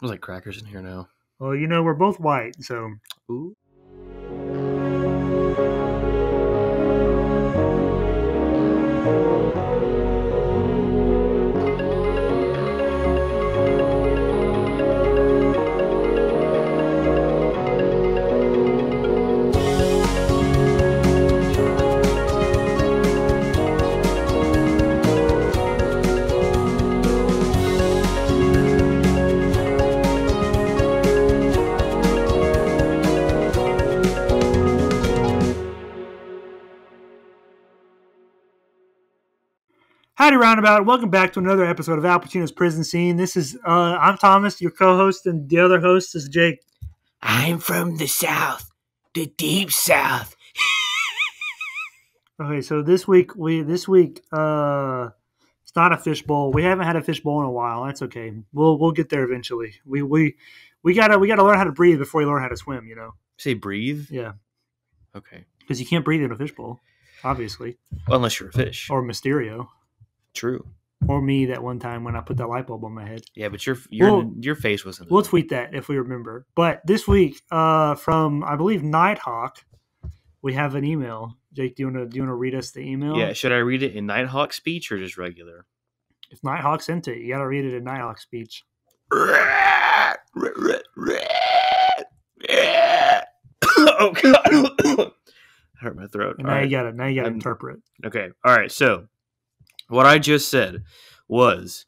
Smells like crackers in here now. Well, we're both white, so. Ooh. Howdy, Roundabout. Welcome back to another episode of Al Pacino's Prison Scene. This is, I'm Thomas, your co-host, and the other host is Jake. I'm from the South, the deep South. Okay, so this week, it's not a fishbowl. We haven't had a fishbowl in a while. That's okay. We'll get there eventually. We gotta learn how to breathe before you learn how to swim. Say breathe? Yeah. Okay. Because you can't breathe in a fishbowl, obviously. Well, unless you're a fish. Or Mysterio. True. Or me that one time when I put that light bulb on my head. Yeah, but your face wasn't. We'll tweet that if we remember. But this week, from I believe Nighthawk, we have an email. Jake, do you want to read us the email? Yeah, should I read it in Nighthawk speech or just regular? If Nighthawk sent it, you got to read it in Nighthawk speech. Oh God! Hurt my throat. And now you got to interpret. Okay. All right. So, what I just said was,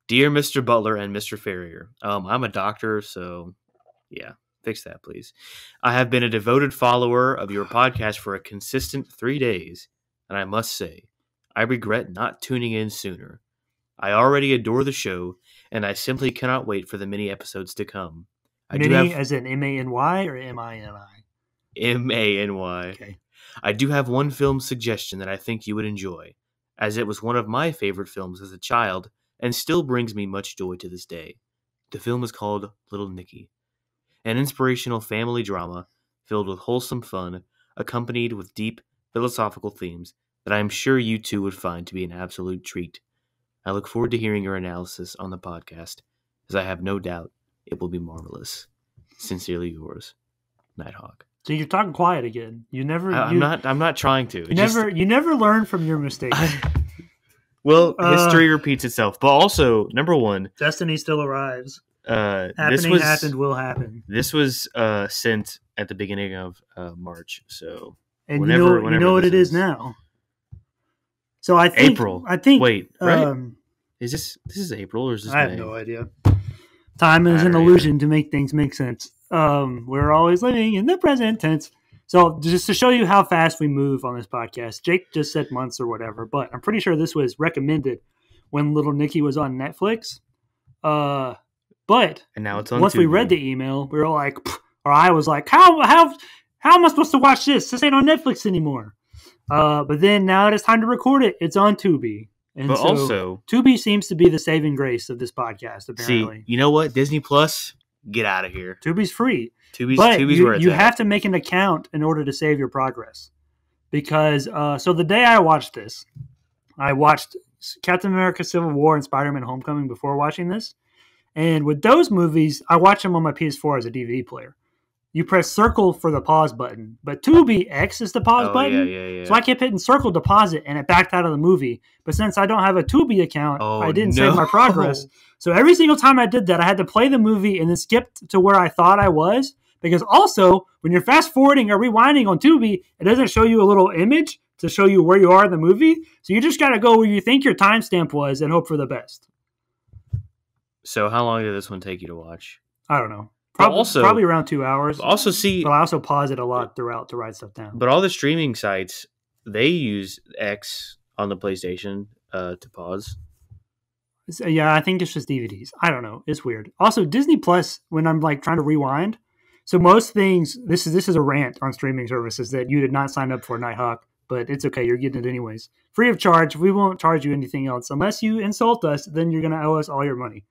"Dear Mr. Butler and Mr. Farrier, I'm a doctor, so yeah, fix that, please. I have been a devoted follower of your podcast for a consistent 3 days, and I must say, I regret not tuning in sooner. I already adore the show, and I simply cannot wait for the mini episodes to come. Mini as in M-A-N-Y or M-I-N-I? M-A-N-Y. Okay. I do have one film suggestion that I think you would enjoy, as it was one of my favorite films as a child and still brings me much joy to this day. The film is called Little Nicky, an inspirational family drama filled with wholesome fun, accompanied with deep philosophical themes that I am sure you two would find to be an absolute treat. I look forward to hearing your analysis on the podcast, as I have no doubt it will be marvelous. Sincerely yours, Nighthawk." So you're talking quiet again. I'm not trying to. You never learn from your mistakes. History repeats itself. But also, number one, destiny still arrives. Happened will happen. This was sent at the beginning of March. So, and whenever you know what it is now. So I think April. Wait, right? Is this is April or is this May? I have no idea. Time is an illusion to make things make sense. We're always living in the present tense. So just to show you how fast we move on this podcast, Jake just said months or whatever, but I'm pretty sure this was recommended when Little Nicky was on Netflix. But and now it's on once Tubi. we read the email, we were like, or I was like, how am I supposed to watch this? This ain't on Netflix anymore. But then now it is time to record it. It's on Tubi. And but so also, Tubi seems to be the saving grace of this podcast, apparently. See, you know what? Disney Plus, get out of here. Tubi's free. Tubi's where it's you at. have to make an account in order to save your progress. Because, so the day I watched this, I watched Captain America Civil War and Spider-Man Homecoming before watching this. And with those movies, I watch them on my PS4 as a DVD player. You press circle for the pause button, but Tubi X is the pause button. Yeah. So I kept hitting circle to pause it, and it backed out of the movie. But since I don't have a Tubi account, I didn't save my progress. So every single time I did that, I had to play the movie and then skip to where I thought I was. Because also, when you're fast forwarding or rewinding on Tubi, it doesn't show you a little image to show you where you are in the movie. So you just got to go where you think your timestamp was and hope for the best. So how long did this one take you to watch? I don't know. Probably around 2 hours. But I also pause it a lot throughout to write stuff down. But all the streaming sites, they use X on the PlayStation to pause. So, yeah, I think it's just DVDs. I don't know. It's weird. Also, Disney Plus, when I'm like trying to rewind, so most things, this is a rant on streaming services that you did not sign up for, Nighthawk, but it's okay. You're getting it anyways. Free of charge. We won't charge you anything else. Unless you insult us, then you're going to owe us all your money.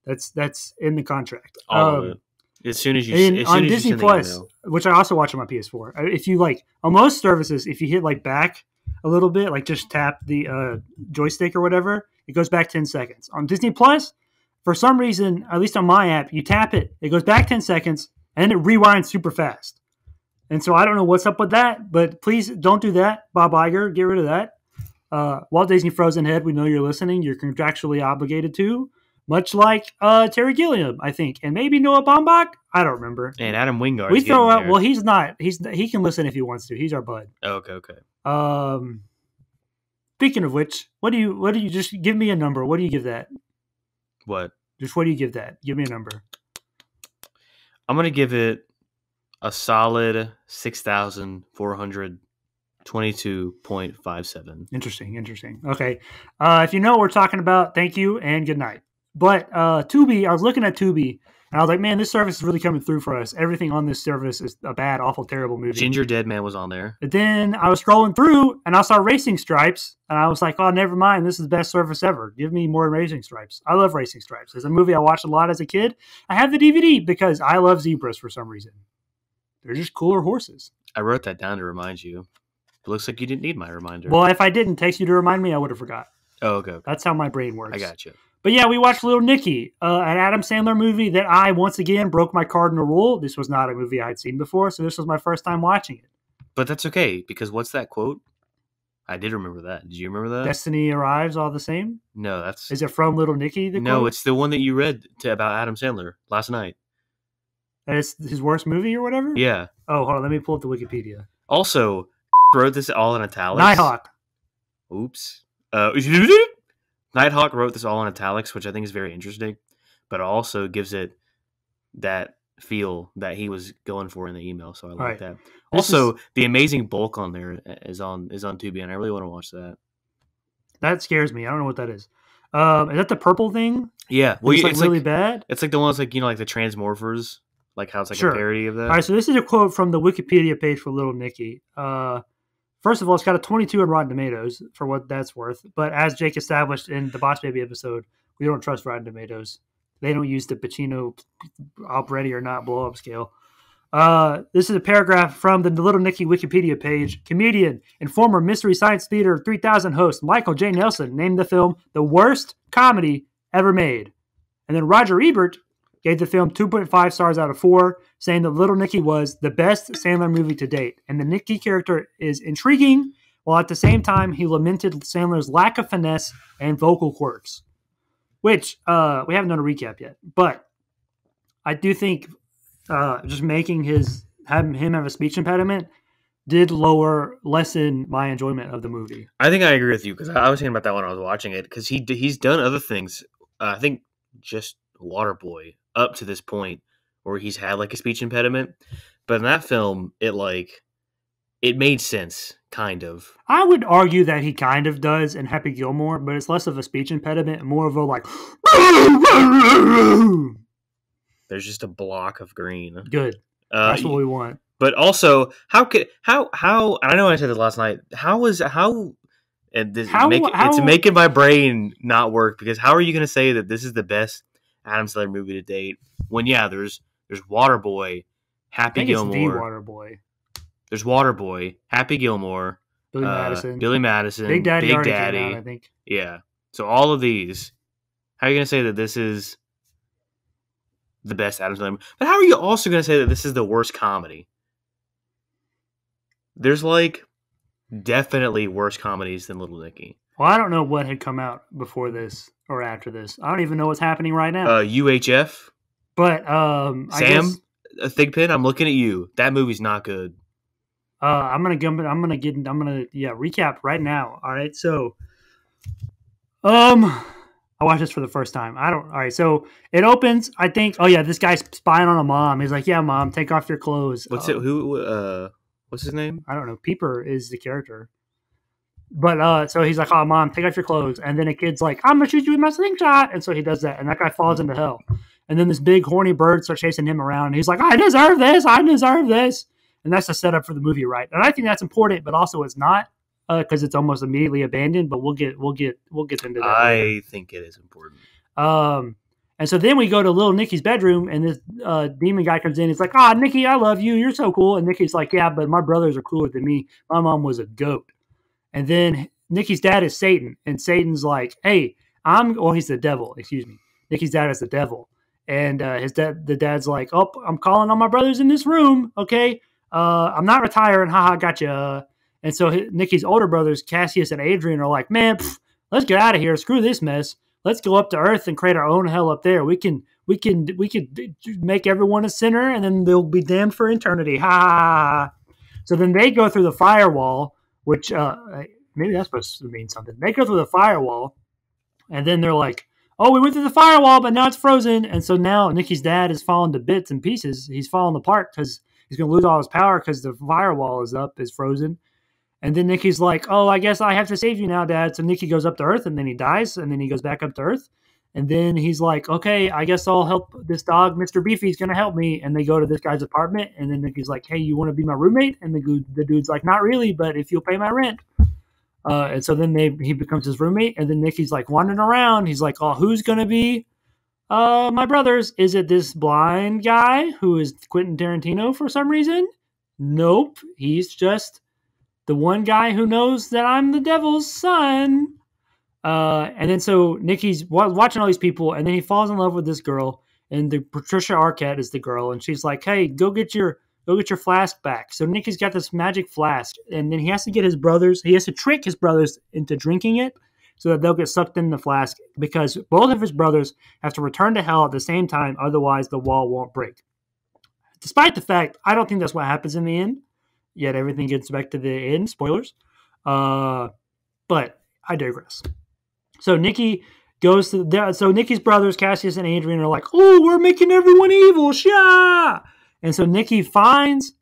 That's in the contract. All of it. As soon as you on Disney Plus, which I also watch on my PS4. If you like on most services, if you hit like back a little bit, like just tap the joystick or whatever, it goes back 10 seconds. On Disney Plus, for some reason, at least on my app, you tap it, it goes back 10 seconds, and it rewinds super fast. And so I don't know what's up with that, but please don't do that. Bob Iger, get rid of that. Walt Disney Frozen Head, we know you're listening. You're contractually obligated to. Much like Terry Gilliam, I think. And maybe Noah Baumbach? I don't remember. And Adam Wingard. We throw out, well, he's not. He can listen if he wants to. He's our bud. Oh, okay. Speaking of which, what do you just give me a number? What do you give that? What? Just what do you give that? Give me a number. I'm going to give it a solid 6,422.57. Interesting. Okay. If you know what we're talking about, thank you and good night. But Tubi, I was looking at Tubi, and I was like, man, this service is really coming through for us. Everything on this service is a bad, awful, terrible movie. Ginger Dead Man was on there. And then I was scrolling through, and I saw Racing Stripes, and I was like, oh, never mind. This is the best service ever. Give me more Racing Stripes. I love Racing Stripes. It's a movie I watched a lot as a kid. I have the DVD because I love zebras for some reason. They're just cooler horses. I wrote that down to remind you. It looks like you didn't need my reminder. Well, if I didn't text you to remind me, I would have forgot. Oh, okay. That's how my brain works. I got you. But yeah, we watched Little Nicky, an Adam Sandler movie that I, once again, broke my cardinal rule. This was not a movie I'd seen before, so this was my first time watching it. But that's okay, because what's that quote? I did remember that. Did you remember that? Destiny arrives all the same? No, that's... Is it from Little Nicky? No, quote? It's the one that you read about Adam Sandler last night. And it's his worst movie or whatever? Yeah. Oh, hold on. Let me pull up the Wikipedia. Also, wrote this all in italics. Nighthawk. Oops. Nighthawk wrote this all in italics, which I think is very interesting, but also gives it that feel that he was going for in the email, so I like that. Also, the amazing bulk on there is on Tubi, and I really want to watch that. That scares me. I don't know what that is. Is that the purple thing? Yeah. Well, it's really bad? It's like the ones like the Transmorphers, like how it's like a parody of that. All right, so this is a quote from the Wikipedia page for Little Nicky. First of all, it's got a 22 on Rotten Tomatoes, for what that's worth. But as Jake established in the Boss Baby episode, we don't trust Rotten Tomatoes. They don't use the Pacino op ready or not blow up scale. This is a paragraph from the Little Nicky Wikipedia page. Comedian and former Mystery Science Theater 3000 host Michael J. Nelson named the film the worst comedy ever made. And then Roger Ebert gave the film 2.5 stars out of 4, saying that Little Nicky was the best Sandler movie to date. And the Nicky character is intriguing, while at the same time he lamented Sandler's lack of finesse and vocal quirks. Which, we haven't done a recap yet. But I do think just making him have a speech impediment did lessen my enjoyment of the movie. I think I agree with you, because I was thinking about that when I was watching it, because he's done other things. I think just Waterboy up to this point where he's had like a speech impediment, but in that film it made sense, kind of. I would argue that he kind of does in Happy Gilmore, but it's less of a speech impediment and more of a like there's just a block of green. Good. That's what we want. But also, how and I know I said this last night, it's making my brain not work, because how are you going to say that this is the best Adam Sandler movie to date when there's Waterboy, Happy Gilmore, it's the Waterboy. There's Waterboy, Happy Gilmore, Billy Madison, Big Daddy, out, I think. Yeah. So all of these, how are you going to say that this is the best Adam Sandler? But how are you also going to say that this is the worst comedy? There's definitely worse comedies than Little Nicky. Well, I don't know what had come out before this or after this. I don't even know what's happening right now. UHF. But Sam, Thigpen, I'm looking at you. That movie's not good. I'm gonna recap right now. All right, so I watched this for the first time. All right, so it opens. I think. Oh yeah, this guy's spying on a mom. He's like, "Yeah, mom, take off your clothes." What's his name? I don't know. Peeper is the character. But so he's like, "Oh, mom, take off your clothes." And then a kid's like, "I'm gonna shoot you with my slingshot." And so he does that, and that guy falls into hell. And then this big horny bird starts chasing him around. And he's like, "I deserve this. I deserve this." And that's the setup for the movie, right? And I think that's important, but also it's not, because it's almost immediately abandoned. But we'll get into that. I think it is important. And so then we go to Little Nicky's bedroom, and this demon guy comes in. He's like, "Ah, Nicky, I love you. You're so cool." And Nicky's like, "Yeah, but my brothers are cooler than me. My mom was a goat." And then Nicky's dad is Satan, and Satan's like, "Hey, he's the devil, excuse me." Nicky's dad is the devil. And the dad's like, oh, I'm calling on my brothers in this room. Okay. I'm not retiring. Haha, gotcha. And so Nicky's older brothers, Cassius and Adrian, are like, man, let's get out of here. Screw this mess. Let's go up to Earth and create our own hell up there. We can make everyone a sinner, and then they'll be damned for eternity. Ha ha ha. So then they go through the firewall, which maybe that's supposed to mean something. They go through the firewall, and then they're like, oh, we went through the firewall, but now it's frozen. And so now Nicky's dad is falling to bits and pieces. He's falling apart because he's going to lose all his power because the firewall is frozen. And then Nicky's like, oh, I guess I have to save you now, Dad. So Nicky goes up to Earth, and then he dies, and then he goes back up to Earth. And then he's like, okay, I guess I'll help this dog. Mr. Beefy's going to help me. And they go to this guy's apartment, and then Nicky's like, hey, you want to be my roommate? And the dude's like, not really, but if you'll pay my rent. And so then he becomes his roommate, and then Nicky's like wandering around. He's like, oh, who's going to be my brothers? Is it this blind guy who is Quentin Tarantino for some reason? Nope. He's just the one guy who knows that I'm the devil's son. And then so Nicky's watching all these people, and then he falls in love with this girl, and Patricia Arquette is the girl, and she's like, hey, go get your flask back. So Nicky's got this magic flask, and then he has to trick his brothers into drinking it so that they'll get sucked in the flask, because both of his brothers have to return to hell at the same time, otherwise the wall won't break. Despite the fact, I don't think that's what happens in the end. Yet everything gets back to the end. Spoilers. But I digress. So Nicky goes to so Nicky's brothers, Cassius and Adrian, are like, oh, we're making everyone evil. Shah! And so Nicky finds,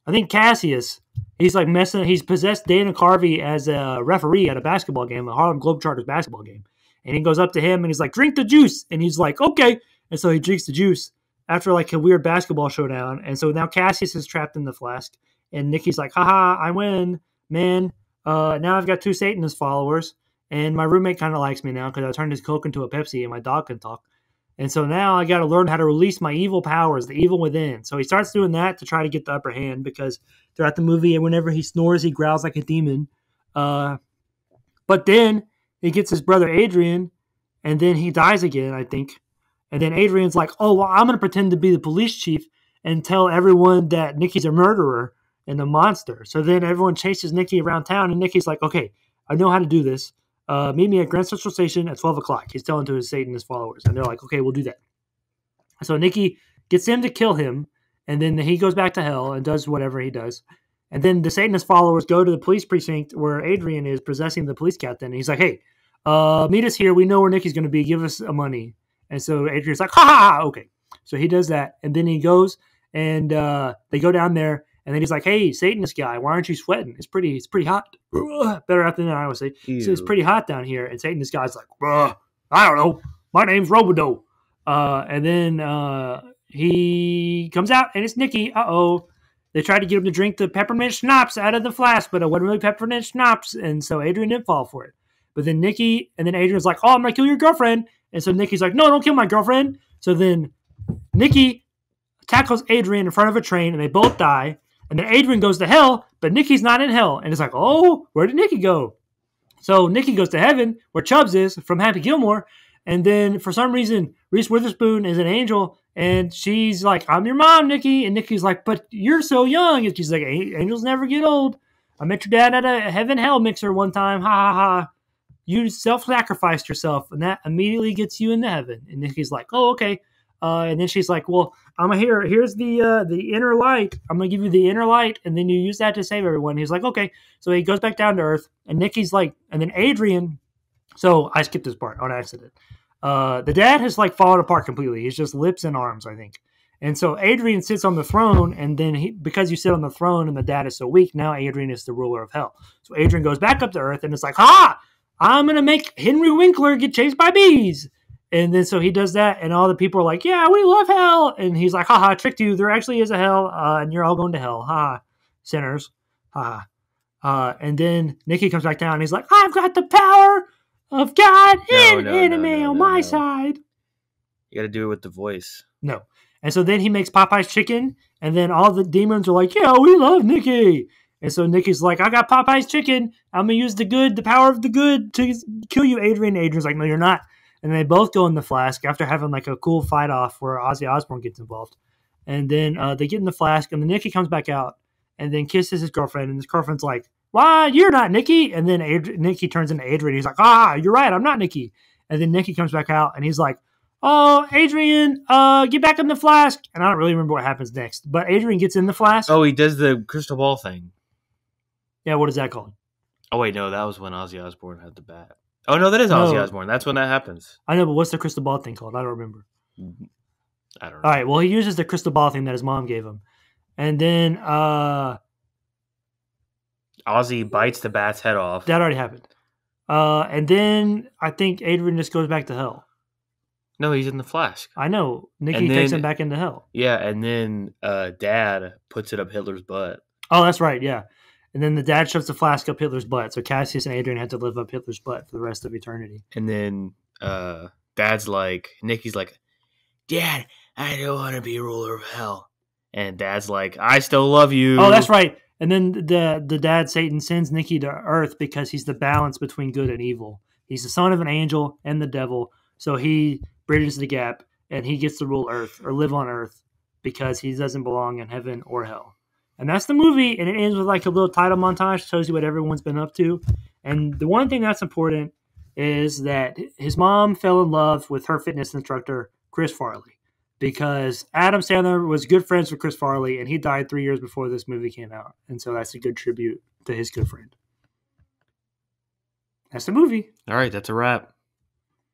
I think Cassius, he's like he's possessed Dana Carvey as a referee at a basketball game, a Harlem Globetrotters basketball game. And he goes up to him and he's like, drink the juice. And he's like, okay. And so he drinks the juice after like a weird basketball showdown. And so now Cassius is trapped in the flask. And Nicky's like, haha, I win, man. Now I've got 2 Satanist followers. And my roommate kind of likes me now because I turned his Coke into a Pepsi and my dog can talk. And so now I got to learn how to release my evil powers, the evil within. So he starts doing that to try to get the upper hand, because throughout the movie, and whenever he snores, he growls like a demon. But then he gets his brother Adrian, and then he dies again, I think. And then Adrian's like, oh, well, I'm going to pretend to be the police chief and tell everyone that Nicky's a murderer and a monster. So then everyone chases Nicky around town, and Nicky's like, okay, I know how to do this. Meet me at Grand Central Station at 12 o'clock. He's telling to his Satanist followers. And they're like, okay, we'll do that. So Nicky gets them to kill him, and then he goes back to hell and does whatever he does. And then the Satanist followers go to the police precinct where Adrian is possessing the police captain. And he's like, hey, meet us here. We know where Nicky's going to be. Give us money. And so Adrian's like, ha ha, okay. So he does that. And then he goes, and they go down there. And then he's like, hey, Satanist guy, why aren't you sweating? It's pretty hot. Better after that, I would say. So it's pretty hot down here. And Satanist guy's like, I don't know. My name's Robodo. And then he comes out, and it's Nicky. Uh-oh. They tried to get him to drink the peppermint schnapps out of the flask, but it wasn't really peppermint schnapps. And so Adrian didn't fall for it. But then Adrian's like, oh, I'm going to kill your girlfriend. And so Nicky's like, no, don't kill my girlfriend. So then Nicky tackles Adrian in front of a train, and they both die. And then Adrian goes to hell, but Nicky's not in hell. And it's like, oh, where did Nicky go? So Nicky goes to heaven, where Chubbs is, from Happy Gilmore. And then for some reason, Reese Witherspoon is an angel. And she's like, I'm your mom, Nicky. And Nicky's like, but you're so young. And she's like, angels never get old. I met your dad at a heaven-hell mixer one time. Ha, ha, ha. You self-sacrificed yourself. And that immediately gets you into heaven. And Nicky's like, oh, okay. And then she's like, well, here's the inner light. I'm going to give you the inner light, and then you use that to save everyone. He's like, okay. So he goes back down to Earth, and Nicky's like, and then Adrian, so I skipped this part on accident. The dad has like fallen apart completely. He's just lips and arms, I think. And so Adrian sits on the throne, and then because you sit on the throne and the dad is so weak, now Adrian is the ruler of hell. So Adrian goes back up to Earth, and it's like, I'm going to make Henry Winkler get chased by bees. And then so he does that, and all the people are like, yeah, we love hell. And he's like, haha, tricked you. There actually is a hell, and you're all going to hell. Ha, sinners. Ha. And then Nicky comes back down, and he's like, I've got the power of God and anime on my side. You got to do it with the voice. No. And so then he makes Popeye's chicken, and then all the demons are like, yeah, we love Nicky. And so Nicky's like, I got Popeye's chicken. I'm going to use the power of the good to kill you, Adrian. Adrian's like, no, you're not. And they both go in the flask after having like a cool fight off where Ozzy Osbourne gets involved. And then they get in the flask, and then Nicky comes back out and then kisses his girlfriend. And his girlfriend's like, "Why? You're not Nicky." And then Nicky turns into Adrian. He's like, "You're right. I'm not Nicky." And then Nicky comes back out, and he's like, "Oh, Adrian, get back in the flask." And I don't really remember what happens next. But Adrian gets in the flask. Oh, he does the crystal ball thing. Yeah, what is that called? Oh, wait, no, that was when Ozzy Osbourne had the bat. Oh, no, that is Ozzy Osbourne. That's when that happens. I know, but what's the crystal ball thing called? I don't remember. I don't know. All right, well, he uses the crystal ball thing that his mom gave him. And then Ozzy bites the bat's head off. That already happened. And then I think Adrian just goes back to hell. No, he's in the flask. I know. Nicky takes him back into hell. Yeah, and then Dad puts it up Hitler's butt. Oh, that's right, yeah. And then the dad shoves the flask up Hitler's butt, so Cassius and Adrian had to live up Hitler's butt for the rest of eternity. And then Dad's like, Nicky's like, "Dad, I don't want to be ruler of hell." And Dad's like, "I still love you." Oh, that's right. And then the dad, Satan, sends Nicky to Earth because he's the balance between good and evil. He's the son of an angel and the devil, so he bridges the gap, and he gets to rule Earth, or live on Earth, because he doesn't belong in heaven or hell. And that's the movie, and it ends with like a little title montage, shows you what everyone's been up to. And the one thing that's important is that his mom fell in love with her fitness instructor, Chris Farley, because Adam Sandler was good friends with Chris Farley, and he died 3 years before this movie came out. And so that's a good tribute to his good friend. That's the movie. All right, that's a wrap.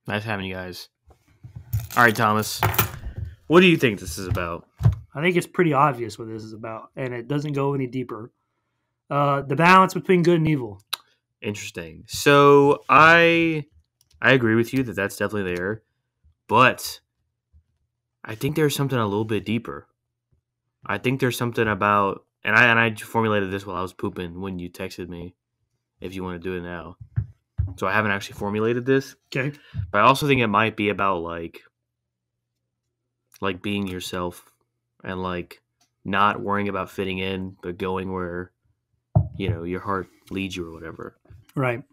Nice having you guys. All right, Thomas, what do you think this is about? I think it's pretty obvious what this is about, and it doesn't go any deeper. The balance between good and evil. Interesting. So I agree with you that that's definitely there, but I think there's something a little bit deeper. I think there's something about, and I formulated this while I was pooping when you texted me, if you want to do it now. So I haven't actually formulated this. Okay. But I also think it might be about like being yourself and like not worrying about fitting in, but going where, your heart leads you or whatever. Right.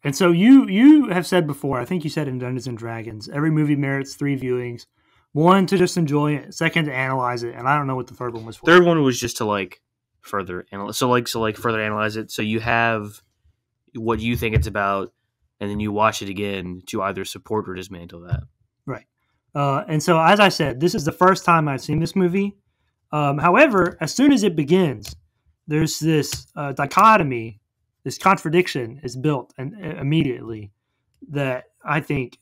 And so you have said before, I think you said in Dungeons and Dragons, every movie merits 3 viewings. 1 to just enjoy it, 2nd to analyze it, and I don't know what the 3rd one was for. 3rd one was just to like further analyze. So further analyze it. So you have what you think it's about, and then you watch it again to either support or dismantle that. Right. And so, as I said, this is the first time I've seen this movie. However, as soon as it begins, there's this dichotomy, this contradiction is built and immediately that I think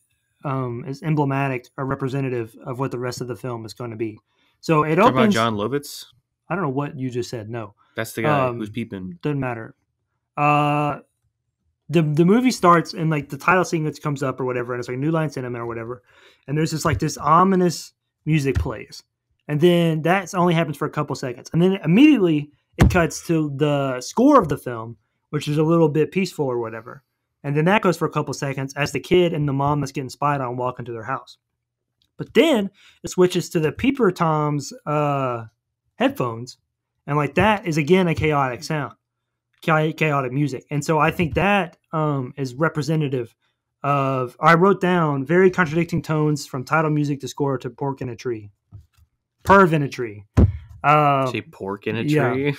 is emblematic or representative of what the rest of the film is going to be. So it opens. About John Lovitz? I don't know what you just said. No, that's the guy who's peeping. Doesn't matter. The movie starts and like the title sequence comes up or whatever, and it's like New Line Cinema or whatever, and there's this ominous music plays, and then that only happens for a couple seconds, and then immediately it cuts to the score of the film, which is a little bit peaceful or whatever, and then that goes for a couple seconds as the kid and the mom that's getting spied on walk into their house, but then it switches to the Peeper Tom's headphones, and like that is again a chaotic sound. Chaotic music. And so I think that is representative of, I wrote down very contradicting tones from title music to score to pork in a tree. Perv in a tree. Say pork in a tree? Yeah.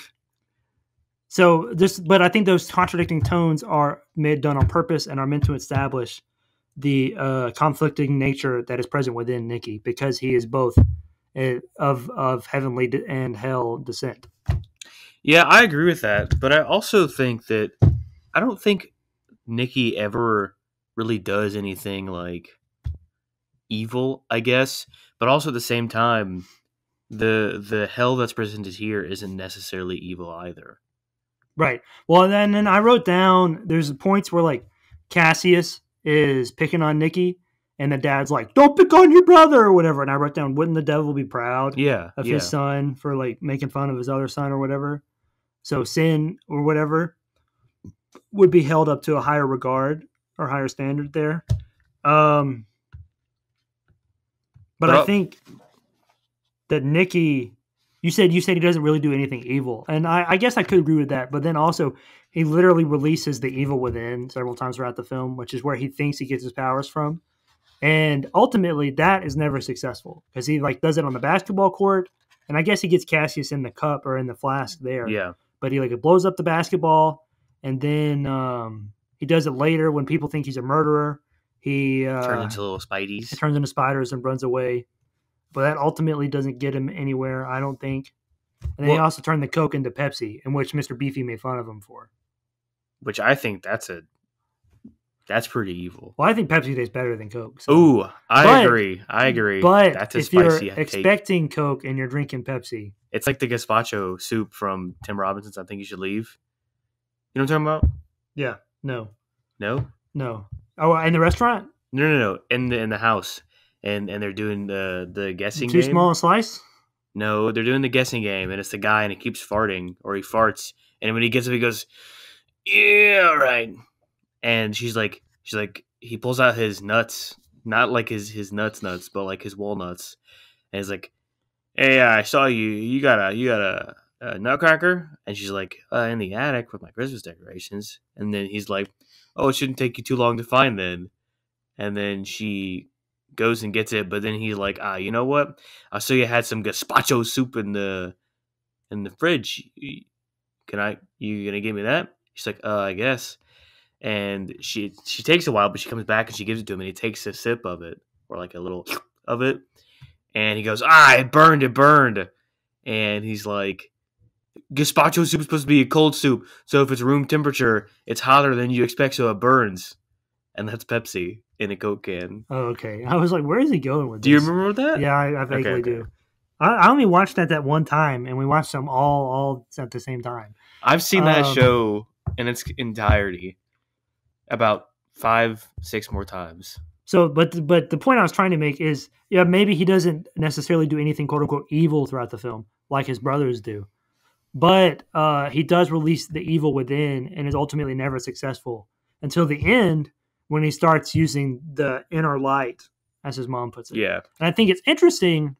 So but I think those contradicting tones are done on purpose and are meant to establish the conflicting nature that is present within Nicky, because he is both of heavenly and hell descent. Yeah, I agree with that, but I also think that I don't think Nicky ever really does anything like evil, I guess, but also at the same time, the hell that's presented here isn't necessarily evil either. Right. Well, then I wrote down there's points where like Cassius is picking on Nicky, and the dad's like, "Don't pick on your brother," or whatever. And I wrote down, wouldn't the devil be proud of his son for like making fun of his other son or whatever? So sin or whatever would be held up to a higher regard or higher standard there. But I think that Nicky, you said he doesn't really do anything evil. And I guess I could agree with that. But then also he literally releases the evil within several times throughout the film, which is where he thinks he gets his powers from. And ultimately, that is never successful because he like does it on the basketball court, and I guess he gets Cassius in the cup or in the flask there. Yeah. But he like blows up the basketball, and then he does it later when people think he's a murderer. He turns into little spideys. He turns into spiders and runs away. But that ultimately doesn't get him anywhere, I don't think. And then he also turned the Coke into Pepsi, in which Mr. Beefy made fun of him for. Which I think that's pretty evil. Well, I think Pepsi tastes better than Coke. So. Ooh, I agree. But that's if you're expecting Coke and you're drinking Pepsi. It's like the gazpacho soup from Tim Robinson's I Think You Should Leave. You know what I'm talking about? Yeah. No. No? Oh, in the restaurant? No. In the house. And they're doing the guessing game. Too small a slice? No, they're doing the guessing game, and it's the guy, and he keeps farting, or he farts, and when he gets up, he goes, "Yeah, all right." And she's like, he pulls out his nuts, not like his nuts, but like his walnuts, and he's like, "Hey, I saw you. You got a nutcracker?" And she's like, "In the attic with my Christmas decorations." And then he's like, "Oh, it shouldn't take you too long to find then." And then she goes and gets it, but then he's like, you know what? I saw you had some gazpacho soup in the fridge. You gonna give me that? She's like, I guess. And she takes a while, but she comes back and she gives it to him, and he takes a sip of it, or like a little of it, and he goes, it burned. And he's like, gazpacho soup is supposed to be a cold soup, so if it's room temperature, it's hotter than you expect, so it burns. And that's Pepsi in a Coke can. Oh, okay. I was like, where is he going with this? Do you remember that? Yeah, I vaguely do. I only watched that one time, and we watched them all at the same time. I've seen that show in its entirety about 5-6 more times. So, but the point I was trying to make is, maybe he doesn't necessarily do anything quote unquote evil throughout the film like his brothers do, but he does release the evil within, and is ultimately never successful until the end when he starts using the inner light, as his mom puts it. Yeah, and I think it's interesting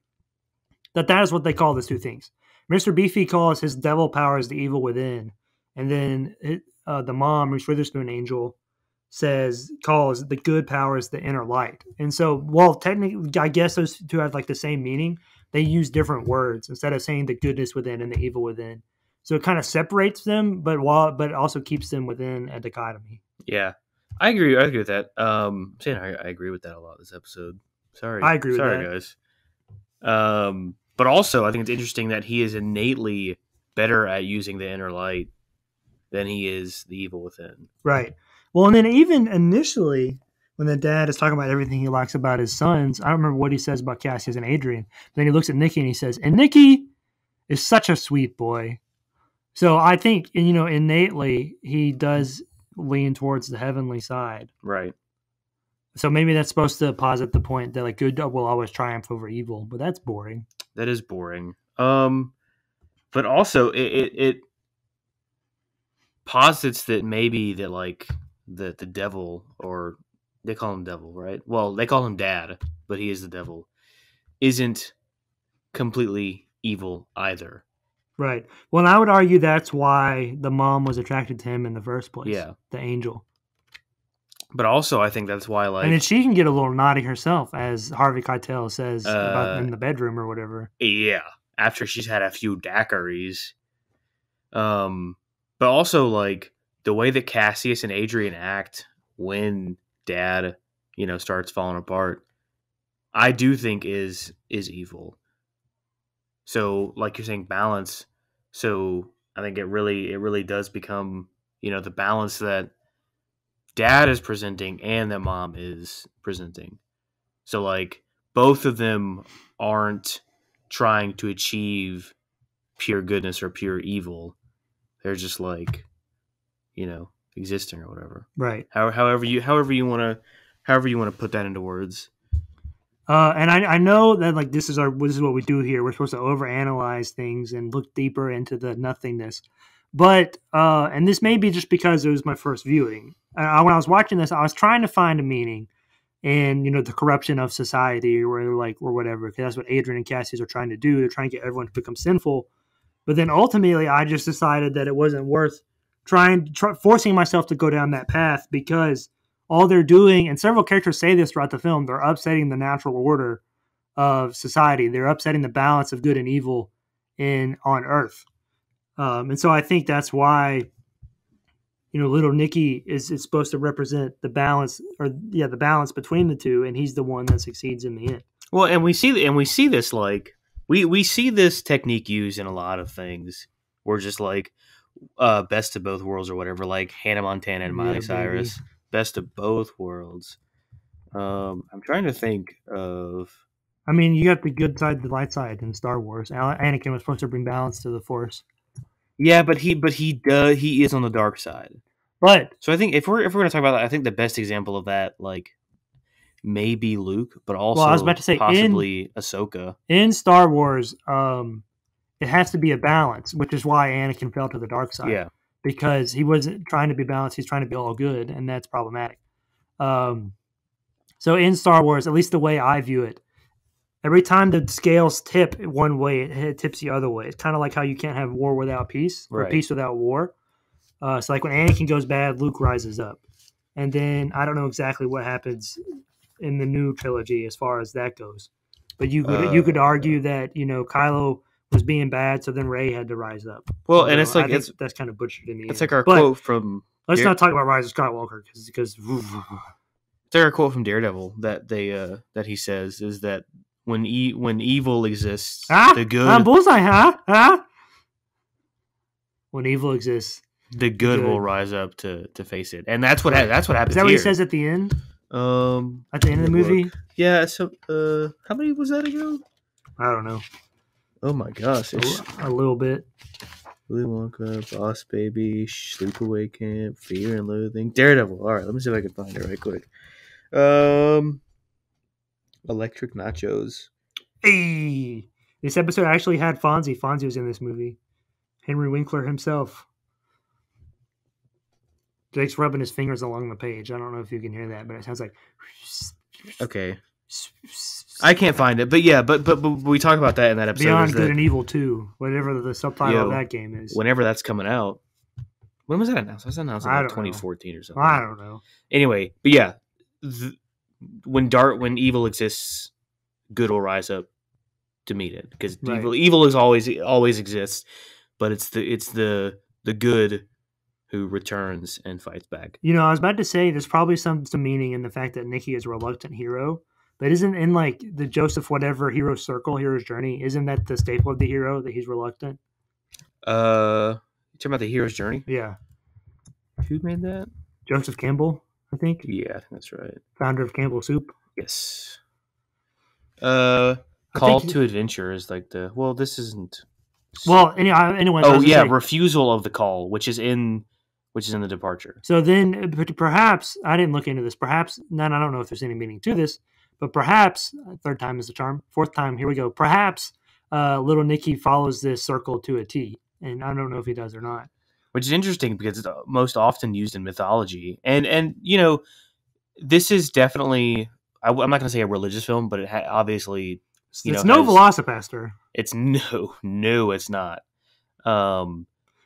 that is what they call the two things. Mr. Beefy calls his devil powers the evil within, and then the mom, Reese Witherspoon angel, calls the good powers the inner light. And so, while technically, I guess those two have like the same meaning, they use different words instead of saying the goodness within and the evil within. So it kind of separates them, but it also keeps them within a dichotomy. Yeah, I agree. I agree with that. I agree with that a lot this episode. Sorry, I agree with that. Guys. But also, I think it's interesting that he is innately better at using the inner light than he is the evil within. Right. Well, and then even initially, when the dad is talking about everything he likes about his sons, I don't remember what he says about Cassius and Adrian. Then he looks at Nicky and he says, "And Nicky is such a sweet boy." So I think, innately, he does lean towards the heavenly side. Right. So maybe that's supposed to posit the point that like good will always triumph over evil, but that's boring. That is boring. But also it posits that maybe that like the devil, or they call him devil, right? Well, they call him dad, but he is the devil, isn't completely evil either. Right. Well, I would argue that's why the mom was attracted to him in the first place. Yeah. The angel. But also, I think that's why, like... And then she can get a little naughty herself, as Harvey Keitel says about in the bedroom or whatever. Yeah. After she's had a few daiquiris. But also, like, the way that Cassius and Adrian act when Dad, starts falling apart, I do think is evil. So, like you're saying, balance. So, I think it really does become, the balance that Dad is presenting and that Mom is presenting. So, like, both of them aren't trying to achieve pure goodness or pure evil. They're just like, existing or whatever. Right. However you want to put that into words. And I know that like this is what we do here. We're supposed to overanalyze things and look deeper into the nothingness. But and this may be just because it was my first viewing. When I was watching this, I was trying to find a meaning in the corruption of society or whatever, because that's what Adrian and Cassius are trying to do. They're trying to get everyone to become sinful. But then ultimately, I just decided that it wasn't worth forcing myself to go down that path because all they're doing, and several characters say this throughout the film, they're upsetting the natural order of society. They're upsetting the balance of good and evil on Earth. And so I think that's why, Little Nicky is supposed to represent the balance, the balance between the two, and he's the one that succeeds in the end. Well, and we see this like we see this technique used in a lot of things. We're just like best of both worlds or whatever, like Hannah Montana and Miley Cyrus, best of both worlds. I'm trying to think of. I mean, you got the good side, the light side in Star Wars. Anakin was supposed to bring balance to the Force. Yeah, but he is on the dark side. But so I think if we're gonna talk about that, I think the best example of that, like, maybe Luke, but also I was about to say possibly Ahsoka. In Star Wars, it has to be a balance, which is why Anakin fell to the dark side. Yeah, because he wasn't trying to be balanced; he's trying to be all good, and that's problematic. So in Star Wars, at least the way I view it, every time the scales tip one way, it tips the other way. It's kind of like how you can't have war without peace, or peace without war. So like when Anakin goes bad, Luke rises up. And then I don't know exactly what happens in the new trilogy as far as that goes. But you could argue that, Kylo was being bad, so then Rey had to rise up. Well, and it's like that's kind of butchered in the end. It's like our quote from let's not talk about Rise of Skywalker because it's like our quote from Daredevil that he says is that when evil exists, the good bullseye, huh? When evil exists, the good will rise up to face it, and that's what happens. Is that what he says at the end? At the end of the movie, yeah. So, how many was that ago? I don't know. Oh my gosh, a little bit. Willy Wonka, Boss Baby, Sleepaway Camp, Fear and Loathing, Daredevil. All right, let me see if I can find it right quick. Electric Nachos. Hey, this episode actually had Fonzie. Fonzie was in this movie. Henry Winkler himself. Jake's rubbing his fingers along the page. I don't know if you can hear that, but it sounds like. Okay. I can't find it, but yeah, but we talk about that in that episode. Beyond Good and Evil 2, whatever the subtitle of that game is. Whenever that's coming out. When was that announced? Was that announced in 2014 or something? I don't know. Anyway, but yeah, when evil exists, good will rise up to meet it because evil is always exists, but it's the good who returns and fights back. I was about to say there's probably some meaning in the fact that Nicky is a reluctant hero. But isn't in like the Joseph whatever hero circle, hero's journey, isn't that the staple of the hero that he's reluctant? You talking about the hero's journey? Yeah. Who made that? Joseph Campbell, I think. Yeah, I think that's right. Founder of Campbell Soup. Yes. Call to Adventure is like this isn't. Well, anyway. Oh yeah, Refusal of the Call, which is in the Departure. So then, perhaps I didn't look into this. Perhaps I don't know if there's any meaning to this. But perhaps, third time is the charm, fourth time, here we go. Perhaps Little Nicky follows this circle to a T. And I don't know if he does or not. Which is interesting because it's most often used in mythology. And this is definitely, I'm not going to say a religious film, but it obviously, it's no Velocipaster. It's no, it's not.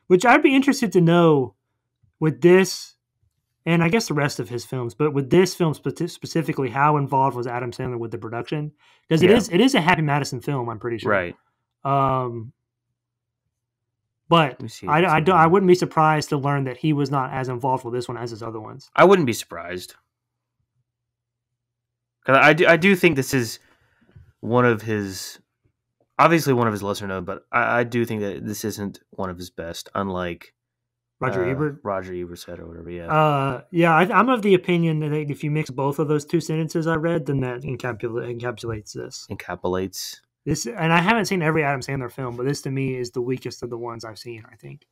Which I'd be interested to know with this, and I guess the rest of his films, but with this film specifically, how involved was Adam Sandler with the production? Because it is a Happy Madison film, I'm pretty sure. Right. But I wouldn't be surprised to learn that he was not as involved with this one as his other ones. I wouldn't be surprised. Because I do think this is obviously one of his lesser known, but I do think that this isn't one of his best, unlike Roger Ebert said or whatever, yeah. I'm of the opinion that if you mix both of those two sentences I read, then that encapsulates this. Encapsulates. This, and I haven't seen every Adam Sandler film, but this to me is the weakest of the ones I've seen, I think.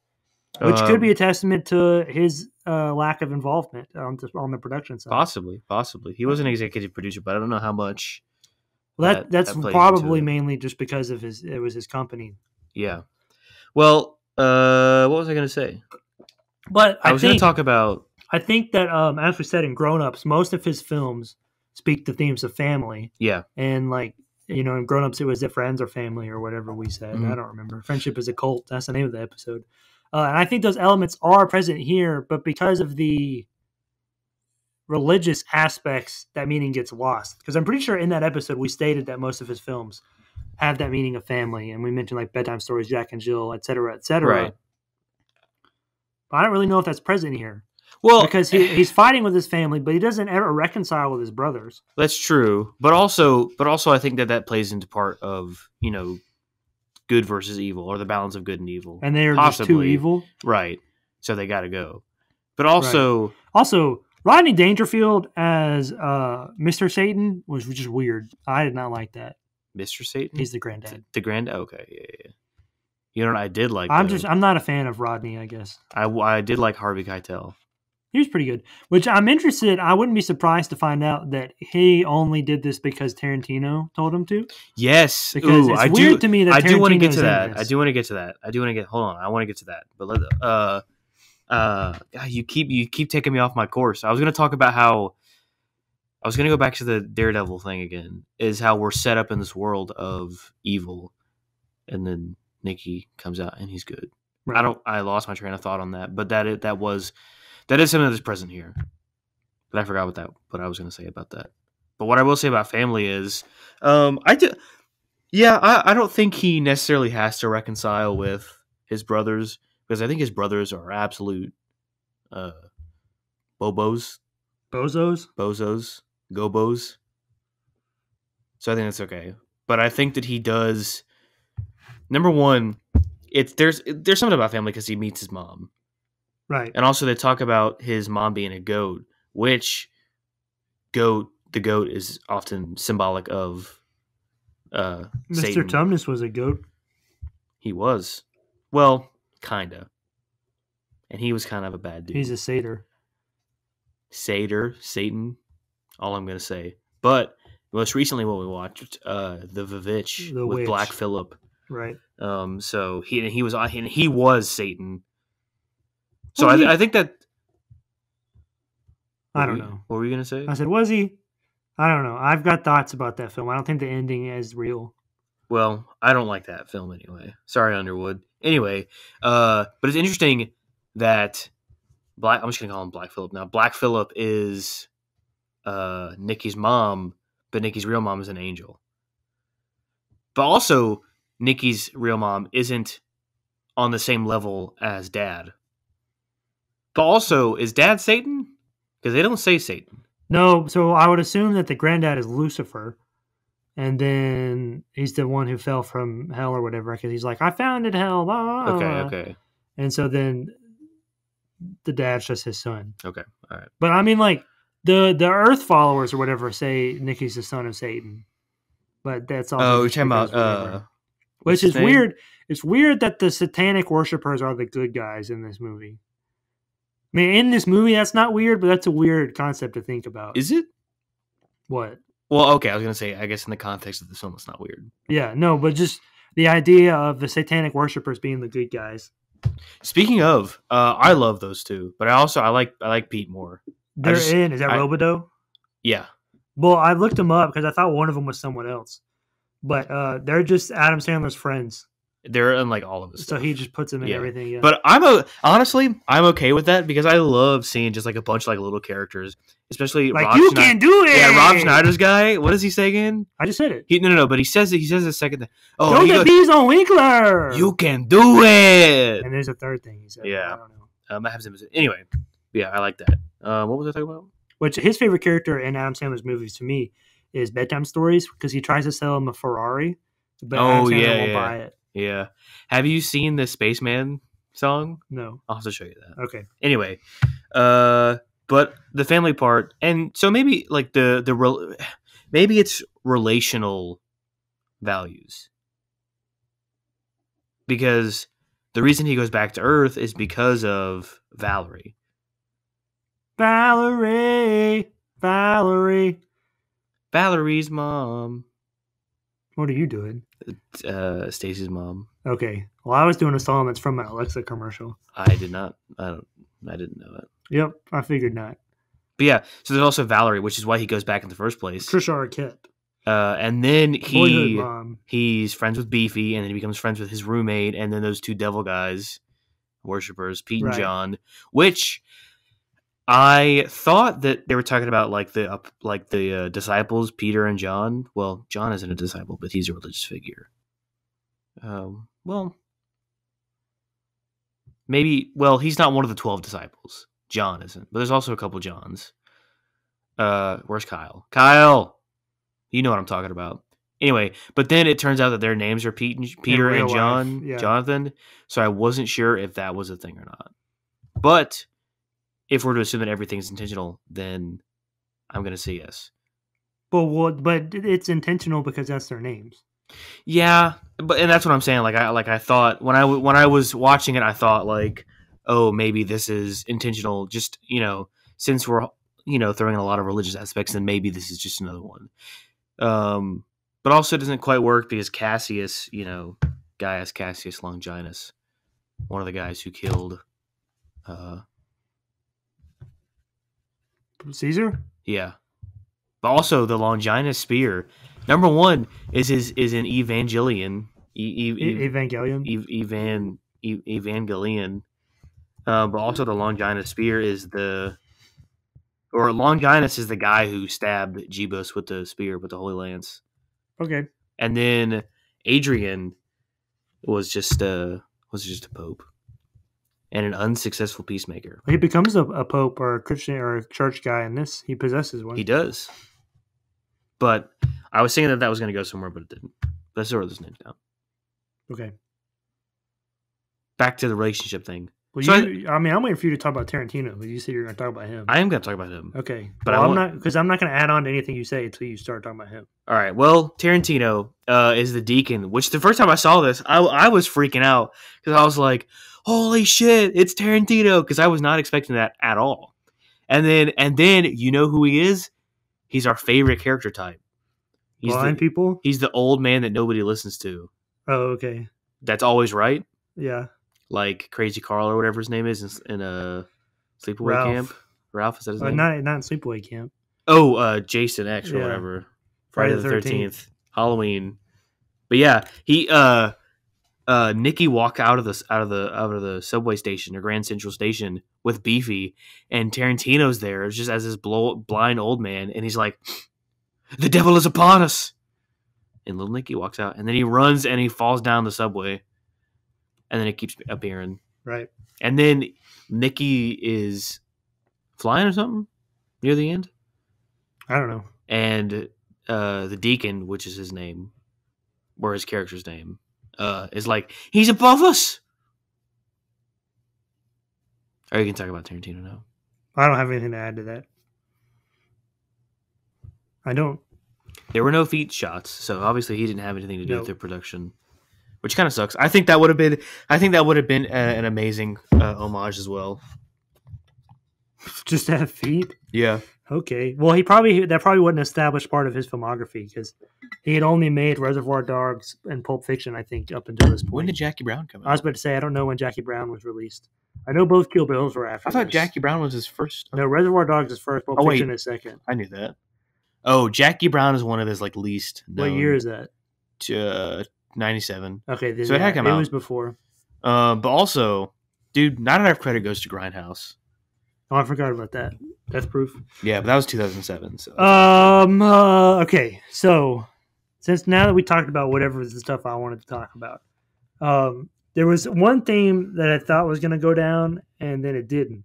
Which could be a testament to his lack of involvement on the production side. Possibly. He was an executive producer, but I don't know how much. Well, that's probably mainly just because of it was his company. Yeah. Well, what was I going to say? But I was going to talk about. I think that, as we said in Grown Ups, most of his films speak to themes of family. Yeah. And in Grown Ups, it was their friends or family or whatever we said. Mm-hmm. I don't remember. Friendship is a Cult. That's the name of the episode. And I think those elements are present here, but because of the religious aspects, that meaning gets lost. Because I'm pretty sure in that episode we stated that most of his films have that meaning of family, and we mentioned like Bedtime Stories, Jack and Jill, etc., etc. Right. But I don't really know if that's present here. Well, because he's fighting with his family, but he doesn't ever reconcile with his brothers. That's true, but also I think that plays into part of good versus evil, or the balance of good and evil, and they are just too evil, right? So they got to go. But also, Rodney Dangerfield as Mr. Satan was just weird. I did not like that. Mr. Satan, he's the granddad. The granddad. Okay, yeah. You know what I did like? I'm not a fan of Rodney. I guess I did like Harvey Keitel. He was pretty good, which I'm interested. I wouldn't be surprised to find out that he only did this because Tarantino told him to. Yes. Because it's weird to me that I do want to get to that. I do want to get to that. Hold on. I want to get to that. But you keep taking me off my course. I was going to talk about how I was going to go back to the Daredevil thing again, is how we're set up in this world of evil, and then Nicky comes out and he's good. Right. I lost my train of thought on that, but that is something that's present here. But I forgot what I was going to say about that. But what I will say about family is, I don't think he necessarily has to reconcile with his brothers, because I think his brothers are absolute bozos, gobos. So I think that's okay. But I think that he does. Number one, there's something about family because he meets his mom. Right. And also they talk about his mom being a goat, which the goat is often symbolic of Mr. Satan. Tumnus was a goat. He was. Well, kinda. And he was kind of a bad dude. He's a satyr. Satan, all I'm going to say. But most recently what we watched, The Vivitch with Witch. Black Phillip. Right. So he was Satan. So I think that. I don't know. What were you gonna say? I said, was he? I don't know. I've got thoughts about that film. I don't think the ending is real. Well, I don't like that film anyway. Sorry, Underwood. Anyway, but it's interesting that I'm just gonna call him Black Phillip now. Black Phillip is Nicky's mom, but Nicky's real mom is an angel. But also, Nicky's real mom isn't on the same level as Dad. But also, is Dad Satan? Because they don't say Satan. No, so I would assume that the granddad is Lucifer, and then he's the one who fell from hell or whatever, because he's like, I founded hell. Blah, blah, blah. Okay. And so then the dad's just his son. Okay, all right. But I mean, like, the Earth followers or whatever say Nicky's the son of Satan. But that's all. Oh, you're talking about... which is weird. It's weird that the satanic worshipers are the good guys in this movie. I mean, in this movie, that's not weird, but that's a weird concept to think about. Is it? What? Well, okay, I was going to say, I guess in the context of the film, it's not weird. Yeah, no, but just the idea of the satanic worshipers being the good guys. Speaking of, I love those two, but I like Pete more. Is that Robidoux? Yeah. Well, I looked them up because I thought one of them was someone else. But they're just Adam Sandler's friends. They're in like all of this stuff. So he just puts them in everything. Yeah. But honestly, I'm okay with that because I love seeing just like a bunch of like little characters, especially like Rob can do it. Yeah, Rob Schneider's guy. What does he say again? I just said it. No. But he says a second thing. Oh, the bees on Winkler. You can do it. And there's a third thing he said. Yeah. I don't know. I have some. Anyway, yeah, I like that. What was I talking about? Which his favorite character in Adam Sandler's movies to me is Bedtime Stories because he tries to sell him a Ferrari, but Adam Sandler won't buy it. Yeah. Have you seen the Spaceman song? No. I'll have to show you that. Okay. Anyway, but the family part, and so maybe like maybe it's relational values. Because the reason he goes back to Earth is because of Valerie. Valerie's mom. What are you doing? Stacy's mom. Okay. Well, I was doing a song that's from an Alexa commercial. I did not. I didn't know that. Yep, I figured not. But yeah, so there's also Valerie, which is why he goes back in the first place. Trisha Arquette. And then he's friends with Beefy, and then he becomes friends with his roommate, and then those two devil guys worshippers, Pete and John, which I thought that they were talking about like the disciples, Peter and John. Well, John isn't a disciple, but he's a religious figure. Well, maybe. Well, he's not one of the 12 disciples. John isn't, but there's also a couple Johns. Where's Kyle? Kyle, you know what I'm talking about. Anyway, but then it turns out that their names are Peter and John, Jonathan. So I wasn't sure if that was a thing or not. But if we're to assume that everything's intentional, then I'm going to say yes. But it's intentional because that's their names. Yeah, and that's what I'm saying. I thought when I was watching it, I thought like, oh, maybe this is intentional. Just since we're throwing in a lot of religious aspects, then maybe this is just another one. But also it doesn't quite work because Cassius, Gaius Cassius Longinus, one of the guys who killed Caesar? Yeah. But also the Longinus spear, number one, is an Evangelion. Evangelion. But also the Longinus spear Longinus is the guy who stabbed Jebus with the spear, with the Holy Lance. Okay. And then Adrian was just a pope and an unsuccessful peacemaker. He becomes a pope or a Christian or a church guy in this. He possesses one. He does. But I was thinking that was going to go somewhere, but it didn't. Let's write those names down. Okay. Back to the relationship thing. Well, I'm waiting for you to talk about Tarantino. You said you're going to talk about him. I am going to talk about him. Okay. But I'm not going to add on to anything you say until you start talking about him. All right. Well, Tarantino is the deacon, which the first time I saw this, I was freaking out because I was like, holy shit, it's Tarantino, because I was not expecting that at all. And then you know who he is? He's our favorite character type. Blind people? He's the old man that nobody listens to. Oh, okay. That's always right. Yeah. Like Crazy Carl or whatever his name is in a Sleepaway Camp. Ralph, is that his name? Not in Sleepaway Camp. Oh, Jason X or whatever. Friday the 13th. Halloween. But yeah, he Nicky walked out of the subway station or Grand Central Station with Beefy, and Tarantino's there just as this blind old man, and he's like, "The devil is upon us!" And little Nicky walks out, and then he runs and he falls down the subway, and then it keeps appearing. Right. And then Nicky is flying or something near the end. I don't know. And the deacon, which is his name, or his character's name, is like, he's above us. Or you can talk about Tarantino now. I don't have anything to add to that. I don't. There were no feet shots, so obviously he didn't have anything to do with the production, which kind of sucks. I think that would have been an amazing homage as well. Just to have feet? Yeah. Okay. Well, that probably wasn't an established part of his filmography because he had only made Reservoir Dogs and Pulp Fiction, I think, up until this point. When did Jackie Brown come out? I was about to say, I don't know when Jackie Brown was released. I know both Kill Bills were after. I thought Jackie Brown was his first. No, Reservoir Dogs is first, Pulp Fiction is second. I knew that. Oh, Jackie Brown is one of his least known. What year is that? 97. Okay, so it had come out. It was before. But also, dude, not enough credit goes to Grindhouse. Oh, I forgot about that. Death Proof. Yeah, but that was 2007. So. Okay, so since now that we talked about whatever the stuff I wanted to talk about, there was one theme that I thought was going to go down, and then it didn't.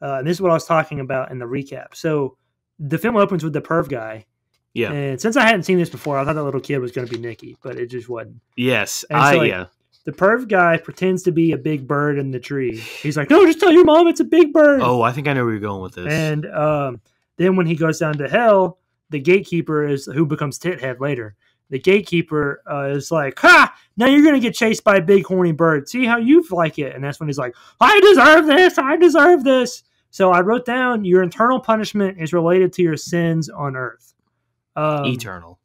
And this is what I was talking about in the recap. So the film opens with the perv guy. Yeah. And since I hadn't seen this before, I thought that little kid was going to be Nicky, but it just wasn't. Yes. Yeah. The perv guy pretends to be a big bird in the tree. He's like, no, just tell your mom it's a big bird. Oh, I think I know where you're going with this. And then when he goes down to hell, the gatekeeper is who becomes Tithead later. The gatekeeper is like, ha, now you're going to get chased by a big horny bird. See how you like it. And that's when he's like, I deserve this. I deserve this. So I wrote down your eternal punishment is related to your sins on earth. Eternal.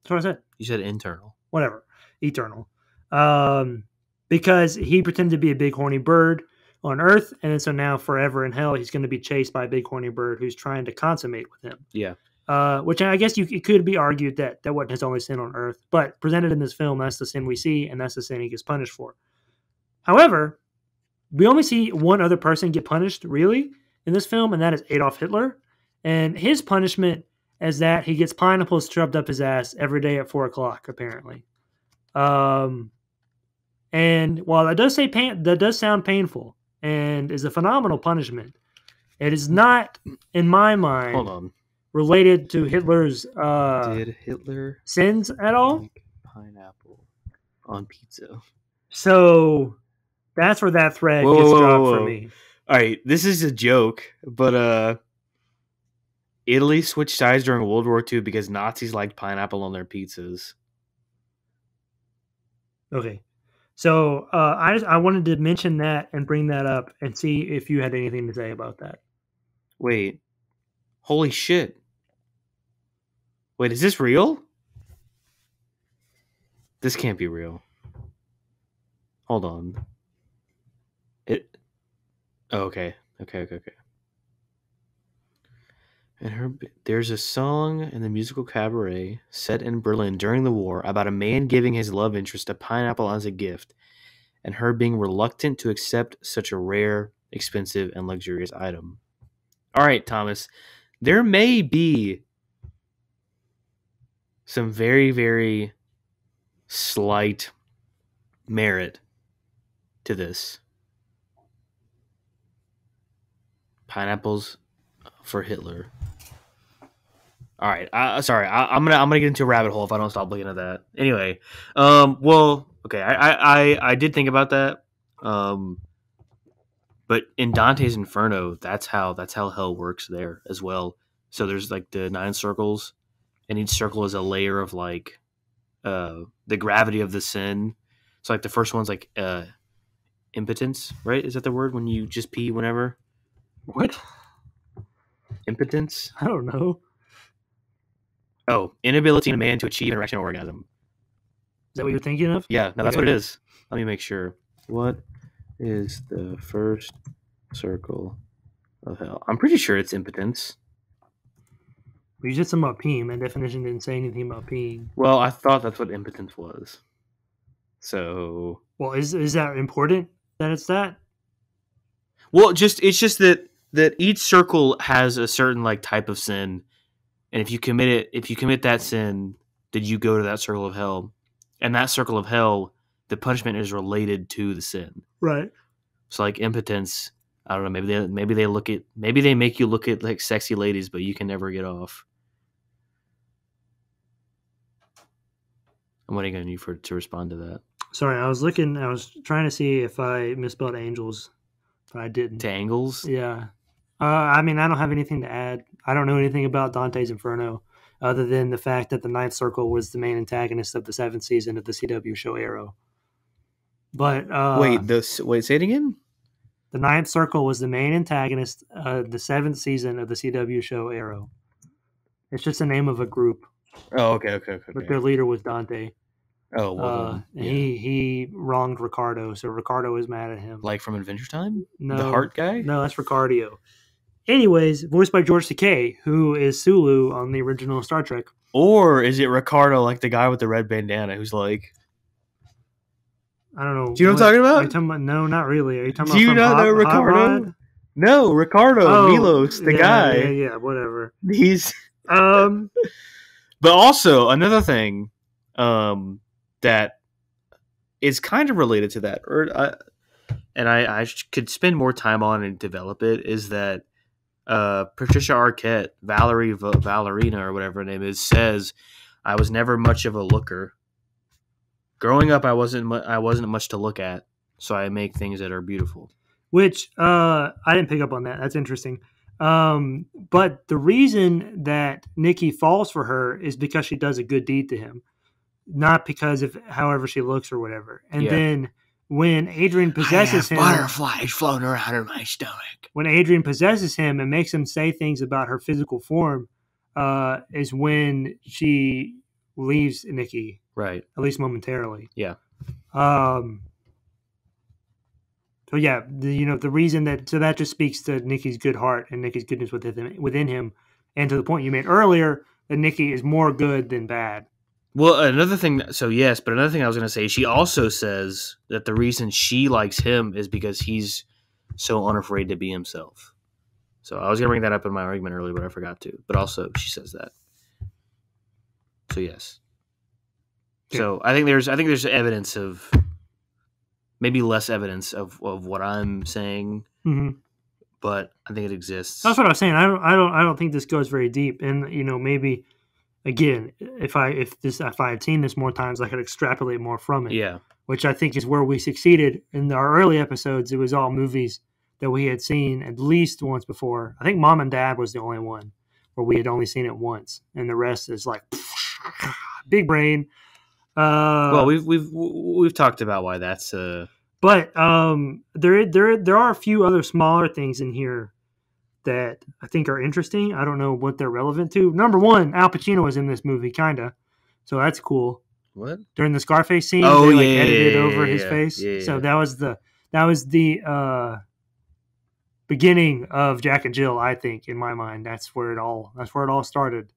That's what I said. You said internal. Whatever. Eternal. Because he pretended to be a big horny bird on earth. And so now forever in hell, he's going to be chased by a big horny bird who's trying to consummate with him. Yeah. Which I guess it could be argued that wasn't his only sin on earth. But presented in this film, that's the sin we see, and that's the sin he gets punished for. However, we only see one other person get punished, really, in this film, and that is Adolf Hitler. And his punishment is that he gets pineapples shoved up his ass every day at 4 o'clock, apparently. And while that does sound painful and is a phenomenal punishment, it is not, in my mind, related to Hitler's did Hitler sins at all. Like pineapple on pizza. So that's where that thread gets dropped for me. All right, this is a joke, but Italy switched sides during World War II because Nazis liked pineapple on their pizzas. Okay. So I wanted to mention that and bring that up and see if you had anything to say about that. Wait. Holy shit. Wait, is this real? This can't be real. Hold on. Okay. And there's a song in the musical Cabaret set in Berlin during the war about a man giving his love interest a pineapple as a gift, and her being reluctant to accept such a rare, expensive, and luxurious item. All right, Thomas. There may be some very, very slight merit to this. Pineapples for Hitler. All right. Sorry. I'm gonna get into a rabbit hole if I don't stop looking at that. Anyway. Well. Okay. I did think about that. But in Dante's Inferno, that's how hell works there as well. So there's like the 9 circles, and each circle is a layer of like the gravity of the sin. So like the first one's like impotence, right? Is that the word when you just pee whenever? What? Impotence? I don't know. Oh, inability in a man to achieve an erectional orgasm. Is that what you're thinking of? Yeah, no, that's what it is. Let me make sure. What is the first circle of hell? I'm pretty sure it's impotence. We said something about peeing. My definition didn't say anything about peeing. Well, I thought that's what impotence was. So... Well, is that important that it's that? Well, it's just that each circle has a certain like type of sin, and if you commit that sin, then you go to that circle of hell, and that circle of hell, the punishment is related to the sin. Right. So like impotence, I don't know. Maybe they make you look at like sexy ladies, but you can never get off. I'm waiting on you to respond to that. Sorry, I was trying to see if I misspelled angels, but I didn't. To angles? Yeah. I mean, I don't have anything to add. I don't know anything about Dante's Inferno other than the fact that the 9th circle was the main antagonist of the 7th season of the CW show Arrow. But wait, say it again? The 9th circle was the main antagonist of the 7th season of the CW show Arrow. It's just the name of a group. Oh, okay. But their leader was Dante. Oh, well, yeah. He wronged Ricardo, so Ricardo is mad at him. Like from Adventure Time? No, the heart guy? No, that's Ricardio. Anyways, voiced by George Takei, who is Sulu on the original Star Trek. Or is it Ricardo, like the guy with the red bandana, who's like... I don't know. Do you know what I'm talking about? Are you talking about? No, not really. Are you talking Do you about not know Ricardo? No, Ricardo, Milos, the guy. Yeah, whatever. He's... But also, another thing that is kind of related to that, and I could spend more time on and develop it, is that Patricia Arquette, Valerina, or whatever her name is, says, "I was never much of a looker. Growing up, I wasn't much to look at, so I make things that are beautiful." Which I didn't pick up on that. That's interesting. But the reason that Nicky falls for her is because she does a good deed to him, not because of however she looks or whatever. And then when Adrian possesses him, butterflies floating around in my stomach. When Adrian possesses him and makes him say things about her physical form, is when she leaves Nicky, right? At least momentarily. Yeah. So yeah, the reason that just speaks to Nicky's good heart and Nicky's goodness within him, and to the point you made earlier that Nicky is more good than bad. Well, another thing. So yes, but another thing I was going to say, she also says that the reason she likes him is because he's so unafraid to be himself. So I was going to bring that up in my argument earlier, but I forgot to. But also, she says that. So yes. Yeah. So I think there's evidence of maybe less evidence of what I'm saying, but I think it exists. That's what I was saying. I don't think this goes very deep, and maybe again, if I had seen this more times, I could extrapolate more from it. Yeah, which I think is where we succeeded in our early episodes. It was all movies that we had seen at least once before. I think Mom and Dad was the only one where we had only seen it once, and the rest is like big brain. Well, we've talked about why that's. But there are a few other smaller things in here that I think are interesting. I don't know what they're relevant to. Number one, Al Pacino was in this movie, kinda, so that's cool. What? During the Scarface scene, they edited over his face. Yeah, so that was the beginning of Jack and Jill. I think, in my mind, that's where it all started.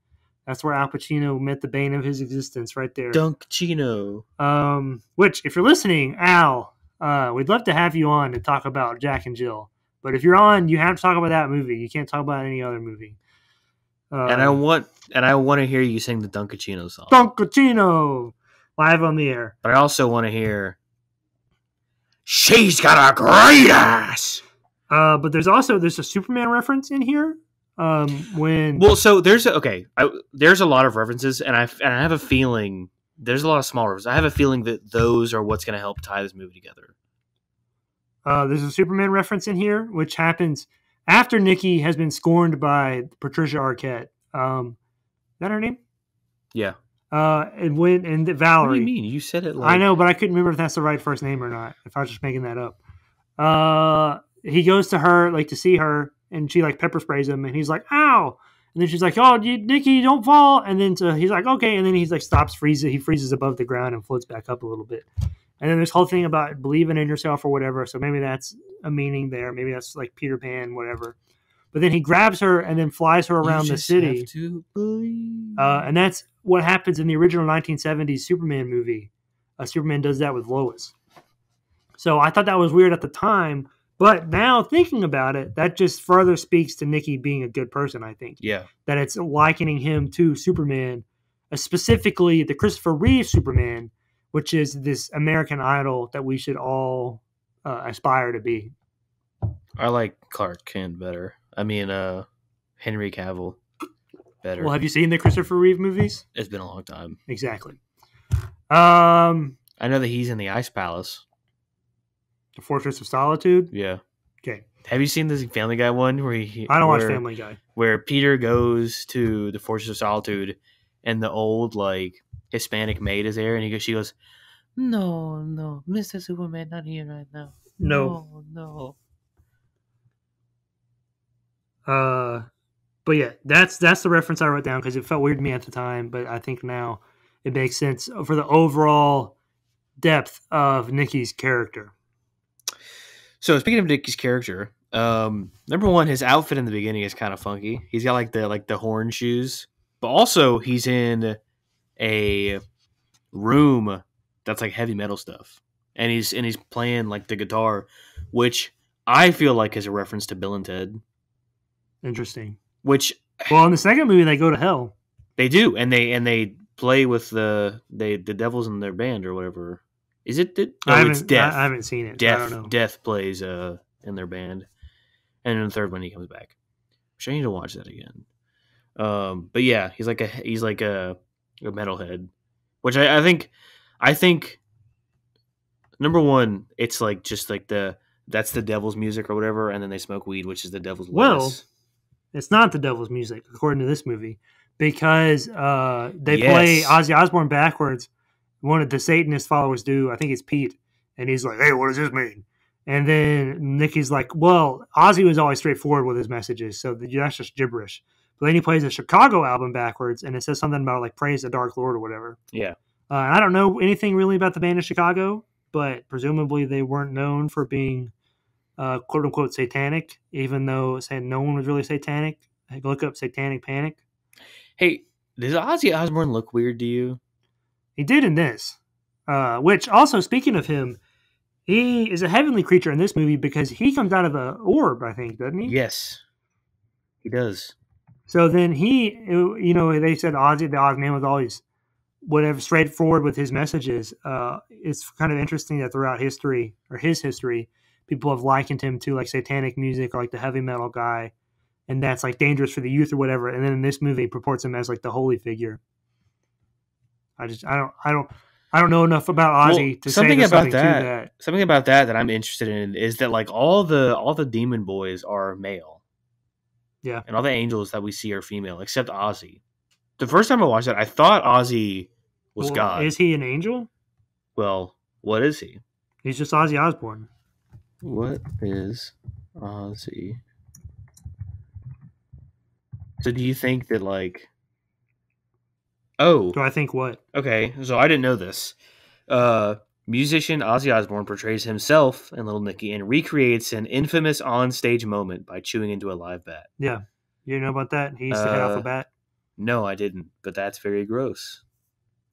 That's where Al Pacino met the bane of his existence, right there. Dunkachino. Which, if you're listening, Al, we'd love to have you on to talk about Jack and Jill. But if you're on, you have to talk about that movie. You can't talk about any other movie. And I want to hear you sing the Dunkachino song. Dunkachino, live on the air. But I also want to hear, she's got a great ass. But there's a Superman reference in here. So there's a lot of references, and I have a feeling there's a lot of small references. I have a feeling that those are what's going to help tie this movie together. There's a Superman reference in here, which happens after Nicky has been scorned by Patricia Arquette. Is that her name? Yeah. And Valerie. What do you mean? You said it like... I know, but I couldn't remember if that's the right first name or not, if I was just making that up. He goes to her, to see her, and she, pepper sprays him, and he's like, ow! And then she's like, oh, Nicky, don't fall! And then he's like, okay, and then he's stops, freezes. He freezes above the ground and floats back up a little bit. And then this whole thing about believing in yourself or whatever, so maybe that's a meaning there. Maybe that's like Peter Pan, whatever. But then he grabs her and then flies her around the city. Have to believe. And that's what happens in the original 1970s Superman movie. Superman does that with Lois. So I thought that was weird at the time. But now thinking about it, that just further speaks to Nicky being a good person, I think. Yeah. That it's likening him to Superman, specifically the Christopher Reeve Superman, which is this American Idol that we should all aspire to be. I like Clark Kent better. I mean, Henry Cavill better. Well, have you seen the Christopher Reeve movies? It's been a long time. Exactly. I know that he's in the Ice Palace. The Fortress of Solitude? Yeah. Okay. Have you seen this Family Guy one where I don't watch Family Guy. Where Peter goes to the Fortress of Solitude and the old, Hispanic maid is there, and she goes, no, Mr. Superman, not here right now. No. But yeah, that's the reference I wrote down because it felt weird to me at the time, but I think now it makes sense for the overall depth of Nicky's character. So speaking of Nicky's character, number one, his outfit in the beginning is kind of funky. He's got the horn shoes, but also he's in a room that's heavy metal stuff, and he's playing the guitar, which I feel like is a reference to Bill and Ted. Interesting. Which, well, in the second movie they go to hell. They do, and they play with the devils in their band or whatever. Is it? It's Death. I haven't seen it. Death. I don't know. Death plays in their band, and in the third one he comes back. Which I need to watch that again. But yeah, he's like a metalhead, which I think number one, it's that's the devil's music or whatever, and then they smoke weed, which is the devil's lettuce. It's not the devil's music according to this movie because they play Ozzy Osbourne backwards. One of the Satanist followers do. I think it's Pete, and he's like, "Hey, what does this mean?" And then Nicky's like, "Well, Ozzy was always straightforward with his messages, so that's just gibberish." But then he plays a Chicago album backwards, and it says something about praise the Dark Lord or whatever. Yeah. And I don't know anything really about the band of Chicago, but presumably they weren't known for being quote unquote satanic, even though no one was really satanic. Look up Satanic Panic. Hey, does Ozzy Osbourne look weird to you? He did in this. Which also, speaking of him, he is a heavenly creature in this movie because he comes out of an orb, I think, doesn't he? Yes, he does. So then they said Ozzy, the Oz man, was always whatever straightforward with his messages. It's kind of interesting that throughout history, or his history, people have likened him to like satanic music or like the heavy metal guy, and that's like dangerous for the youth or whatever. And then in this movie, it purports him as like the holy figure. I don't know enough about Ozzy to say something to that. Something about that I'm interested in is that like all the demon boys are male. Yeah. And all the angels that we see are female, except Ozzy. The first time I watched that, I thought Ozzy was God. Is he an angel? Well, what is he? He's just Ozzy Osbourne. What is Ozzy? So do you think that like... Oh. Do I think what? Okay, so I didn't know this. Musician Ozzy Osbourne portrays himself in Little Nicky and recreates an infamous on-stage moment by chewing into a live bat. Yeah. You know about that? He used to hit off a bat? No, I didn't, but that's very gross.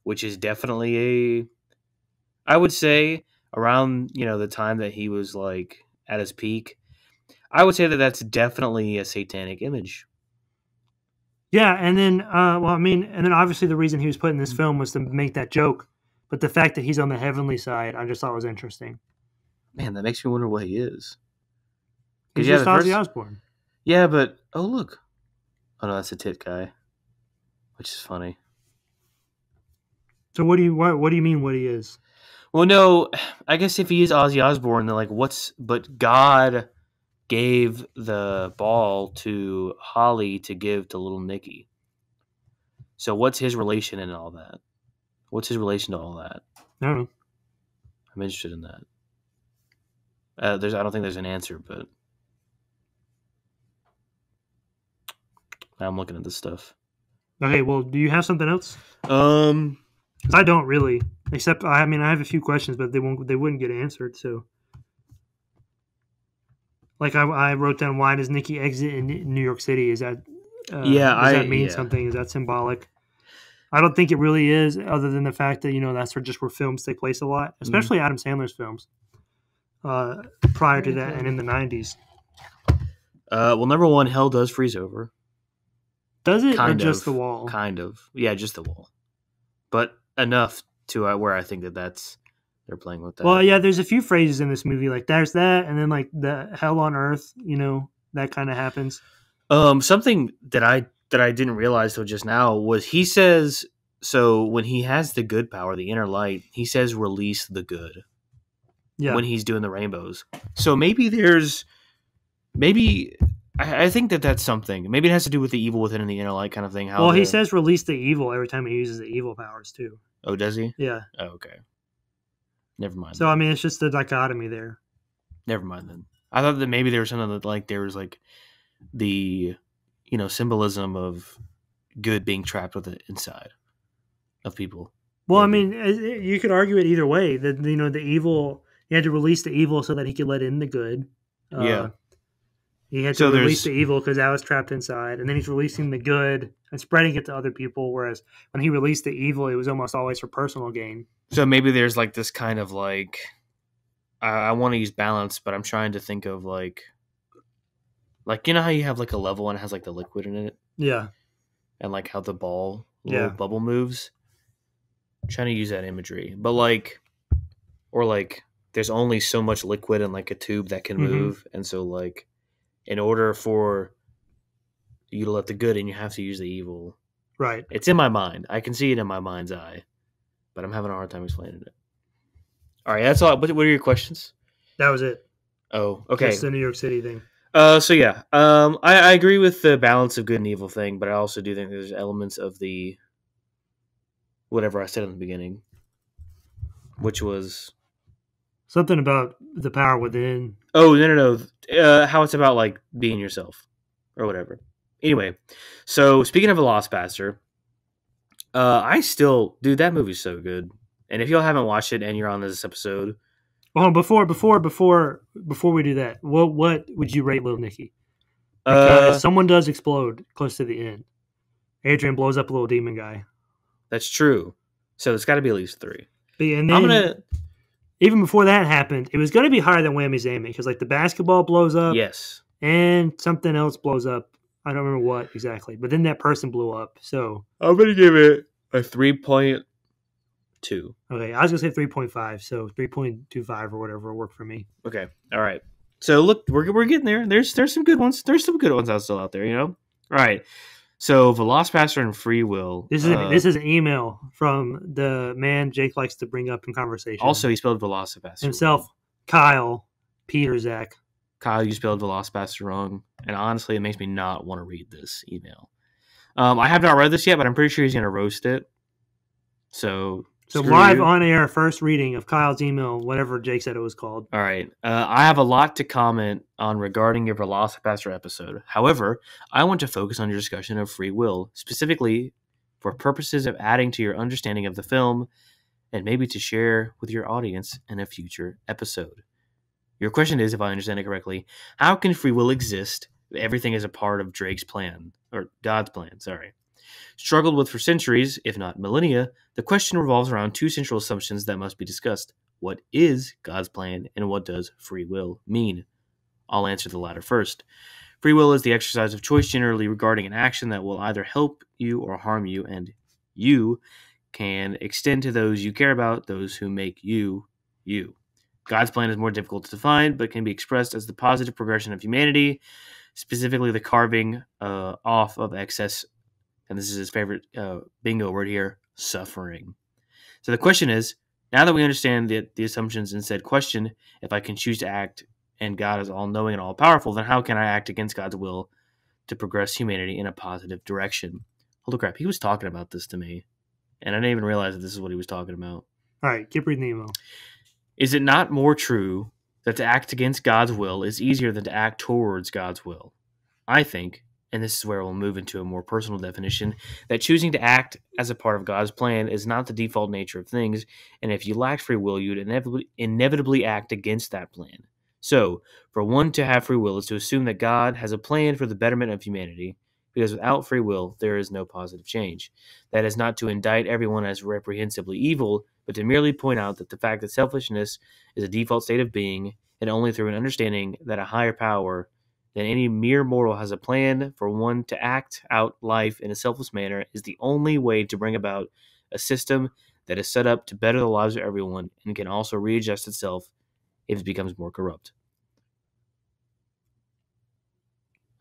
Which is definitely I would say, around, the time that he was, like, at his peak, I would say that that's definitely a satanic image. Yeah, and then, and then obviously the reason he was put in this film was to make that joke. But the fact that he's on the heavenly side, I just thought was interesting. Man, that makes me wonder what he is. He's just Ozzy Osbourne. Yeah, but oh look, oh no, that's a tit guy, which is funny. So what do you mean what he is? Well, no, I guess if he is Ozzy Osbourne, then like but God gave the ball to Holly to give to Little Nicky. So what's his relation in all that? What's his relation to all that? I don't know. I'm interested in that. I don't think there's an answer, but I'm looking at this stuff. Okay, well, do you have something else? I don't really. Except, I have a few questions, but they wouldn't get answered. So, like, I wrote down, why does Nicky exit in New York City? Is that does that mean something? Is that symbolic? I don't think it really is, other than the fact that that's just where films take place a lot, especially Adam Sandler's films. Prior to that, and in the 90s. Well, number one, hell does freeze over. Does it? Or just the wall? Kind of. Yeah, just the wall. But enough to where I think they're playing with that. Well, yeah, there's a few phrases in this movie. Like, there's that, and then, like, the hell on earth, that kind of happens. Something that I didn't realize till just now was he says, so when he has the good power, the inner light, he says, release the good. Yeah. When he's doing the rainbows. So I think that's something. Maybe it has to do with the evil within and the inner light kind of thing. He says release the evil every time he uses the evil powers too. Oh, does he? Yeah. Oh, okay. Never mind. So, it's just the dichotomy there. Never mind then. I thought that maybe there was something that, like, there was, like, the, symbolism of good being trapped with the inside of people. Well, maybe. You could argue it either way. That, the evil, he had to release the evil so that he could let in the good. Yeah. He had to release the evil because that was trapped inside. And then he's releasing the good and spreading it to other people. Whereas when he released the evil, it was almost always for personal gain. So maybe there's like this kind of like, I want to use balance, but I'm trying to think of like how you have like a level and it has like the liquid in it? Yeah. And like how the little bubble moves. I'm trying to use that imagery. But there's only so much liquid in like a tube that can move. And so like, in order for you to let the good in, you have to use the evil. Right. It's in my mind. I can see it in my mind's eye, but I'm having a hard time explaining it. All right, that's all. What are your questions? That was it. Oh, okay. Just the New York City thing. I agree with the balance of good and evil thing, but I also do think there's elements of the whatever I said in the beginning, which was something about the power within. Oh, no. How it's about, like, being yourself or whatever. Anyway, so speaking of Velocipaster, dude, that movie's so good. And if y'all haven't watched it and you're on this episode. Well, before we do that, what would you rate Little Nicky? Because someone does explode close to the end. Adrian blows up a little demon guy. That's true. So it's got to be at least 3. And then, even before that happened, it was going to be higher than Whammy's Amy because like the basketball blows up. Yes. And something else blows up. I don't remember what exactly, but then that person blew up. So I'm going to give it a 3.2. Okay, I was going to say 3.5, so 3.25 or whatever will work for me. Okay, all right. So look, we're getting there. There's some good ones. There's some good ones still out there, you know? All right. So Velocipaster and Free Will. This is an email from the man Jake likes to bring up in conversation. Also, he spelled Velocipaster himself, wrong. Kyle, Peter, Zach. Kyle, you spelled Velocipaster wrong, and honestly, it makes me not want to read this email. I have not read this yet, but I'm pretty sure he's going to roast it. So live on air, first reading of Kyle's email, whatever Jake said it was called. All right. I have a lot to comment on regarding your Velocipaster episode. However, I want to focus on your discussion of free will, specifically for purposes of adding to your understanding of the film and maybe to share with your audience in a future episode. Your question is, if I understand it correctly, how can free will exist if everything is a part of Drake's plan, or God's plan, sorry. Struggled with for centuries, if not millennia, the question revolves around 2 central assumptions that must be discussed. What is God's plan, and what does free will mean? I'll answer the latter first. Free will is the exercise of choice generally regarding an action that will either help you or harm you, and you can extend to those you care about, those who make you, you. God's plan is more difficult to define, but can be expressed as the positive progression of humanity, specifically the carving off of excess, and this is his favorite bingo word here, suffering. So the question is, now that we understand the assumptions in said question, if I can choose to act and God is all-knowing and all-powerful, then how can I act against God's will to progress humanity in a positive direction? Holy crap, he was talking about this to me, and I didn't even realize that this is what he was talking about. All right, keep reading the email. Is it not more true that to act against God's will is easier than to act towards God's will? I think, and this is where we'll move into a more personal definition, that choosing to act as a part of God's plan is not the default nature of things, and if you lack free will, you'd inevitably act against that plan. So, for one to have free will is to assume that God has a plan for the betterment of humanity, because without free will, there is no positive change. That is not to indict everyone as reprehensibly evil, but to merely point out that the fact that selfishness is a default state of being, and only through an understanding that a higher power than any mere mortal has a plan for one to act out life in a selfless manner is the only way to bring about a system that is set up to better the lives of everyone and can also readjust itself if it becomes more corrupt.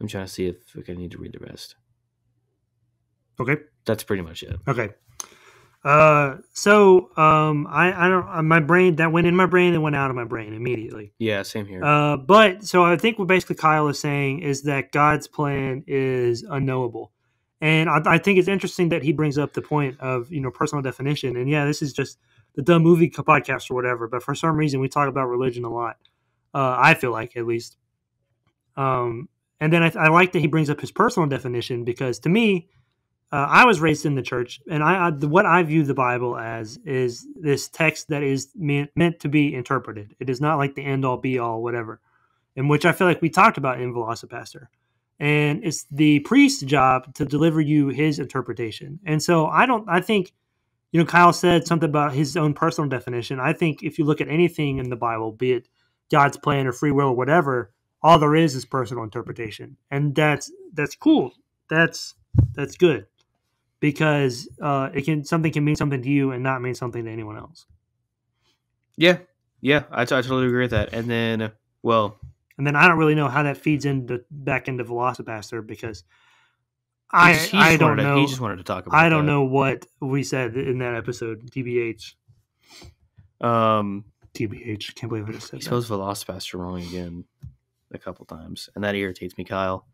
I'm trying to see if I need to read the rest. Okay. That's pretty much it. Okay. I don't, my brain, that went in my brain and went out of my brain immediately. Yeah, same here. But so I think what basically Kyle is saying is that God's plan is unknowable. And I think it's interesting that he brings up the point of, personal definition. And yeah, this is just the dumb movie podcast or whatever, but for some reason we talk about religion a lot. I feel like, at least. And then I like that he brings up his personal definition because to me, I was raised in the church, and what I view the Bible as is this text that is meant to be interpreted. It is not like the end-all, be-all, whatever, in which I feel like we talked about in Velocipaster. And it's the priest's job to deliver you his interpretation. And so I think, Kyle said something about his own personal definition. I think if you look at anything in the Bible, be it God's plan or free will or whatever, all there is personal interpretation. And that's cool. That's good. Because something can mean something to you and not mean something to anyone else. Yeah, I totally agree with that. And then I don't really know how that feeds back into Velocipaster because I don't know. He just wanted to talk about. I don't know what we said in that episode. TBH. TBH. Can't believe I just said that. He spells Velocipaster wrong again a couple times, and that irritates me, Kyle.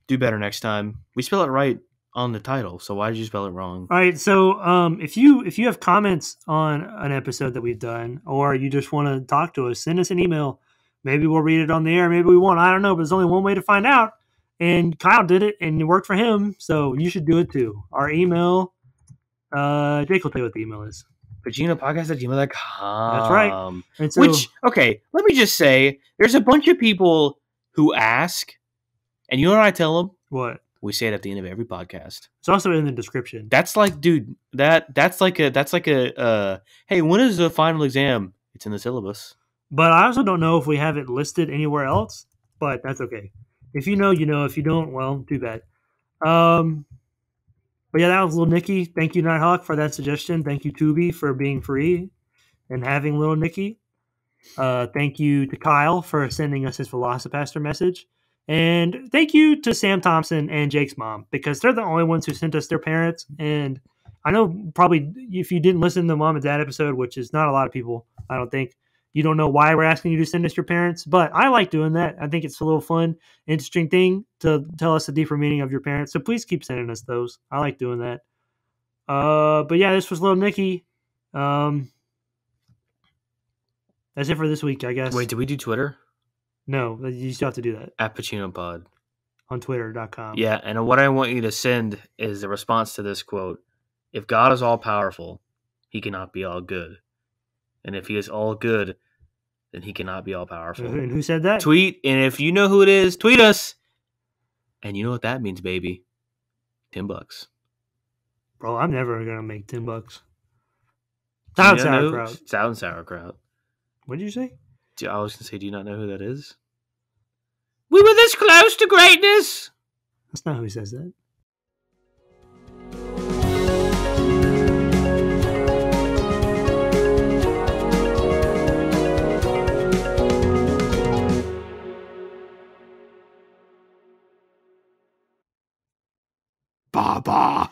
Do better next time. We spell it right on the title, so why did you spell it wrong? All right, so if you have comments on an episode that we've done, or you just want to talk to us, send us an email. Maybe we'll read it on the air, maybe we won't. I don't know, but there's only one way to find out. And Kyle did it, and it worked for him, so you should do it too. Our email, Jake will tell you what the email is. VaginaPodcast@gmail.com. That's right. And so, okay, let me just say, there's a bunch of people who ask, and you know what I tell them? What? We say it at the end of every podcast. It's also in the description. That's like, dude, that's like a hey, when is the final exam? It's in the syllabus. But I also don't know if we have it listed anywhere else, but that's okay. If you know, you know. If you don't, well, too bad. But yeah, that was Little Nicky. Thank you, Nighthawk, for that suggestion. Thank you, Tubi, for being free and having Little Nicky. Thank you to Kyle for sending us his Velocipaster message. And thank you to Sam Thompson and Jake's mom, because they're the only ones who sent us their parents. And I know probably if you didn't listen to the mom and dad episode, which is not a lot of people, I don't think, you don't know why we're asking you to send us your parents. But I like doing that. I think it's a little fun, interesting thing to tell us the deeper meaning of your parents. So please keep sending us those. I like doing that. But yeah, this was Little Nicky. That's it for this week, I guess. Wait, did we do Twitter? No, you still have to do that. At Pacino Pod. On Twitter.com. Yeah, and what I want you to send is the response to this quote. If God is all powerful, he cannot be all good. And if he is all good, then he cannot be all powerful. And who said that? Tweet, and if you know who it is, tweet us. And you know what that means, baby. $10. Bro, I'm never going to make $10. Sound sauerkraut. Sound sauerkraut. What did you say? I was going to say, do you not know who that is? We were this close to greatness. That's not who says that. Baba.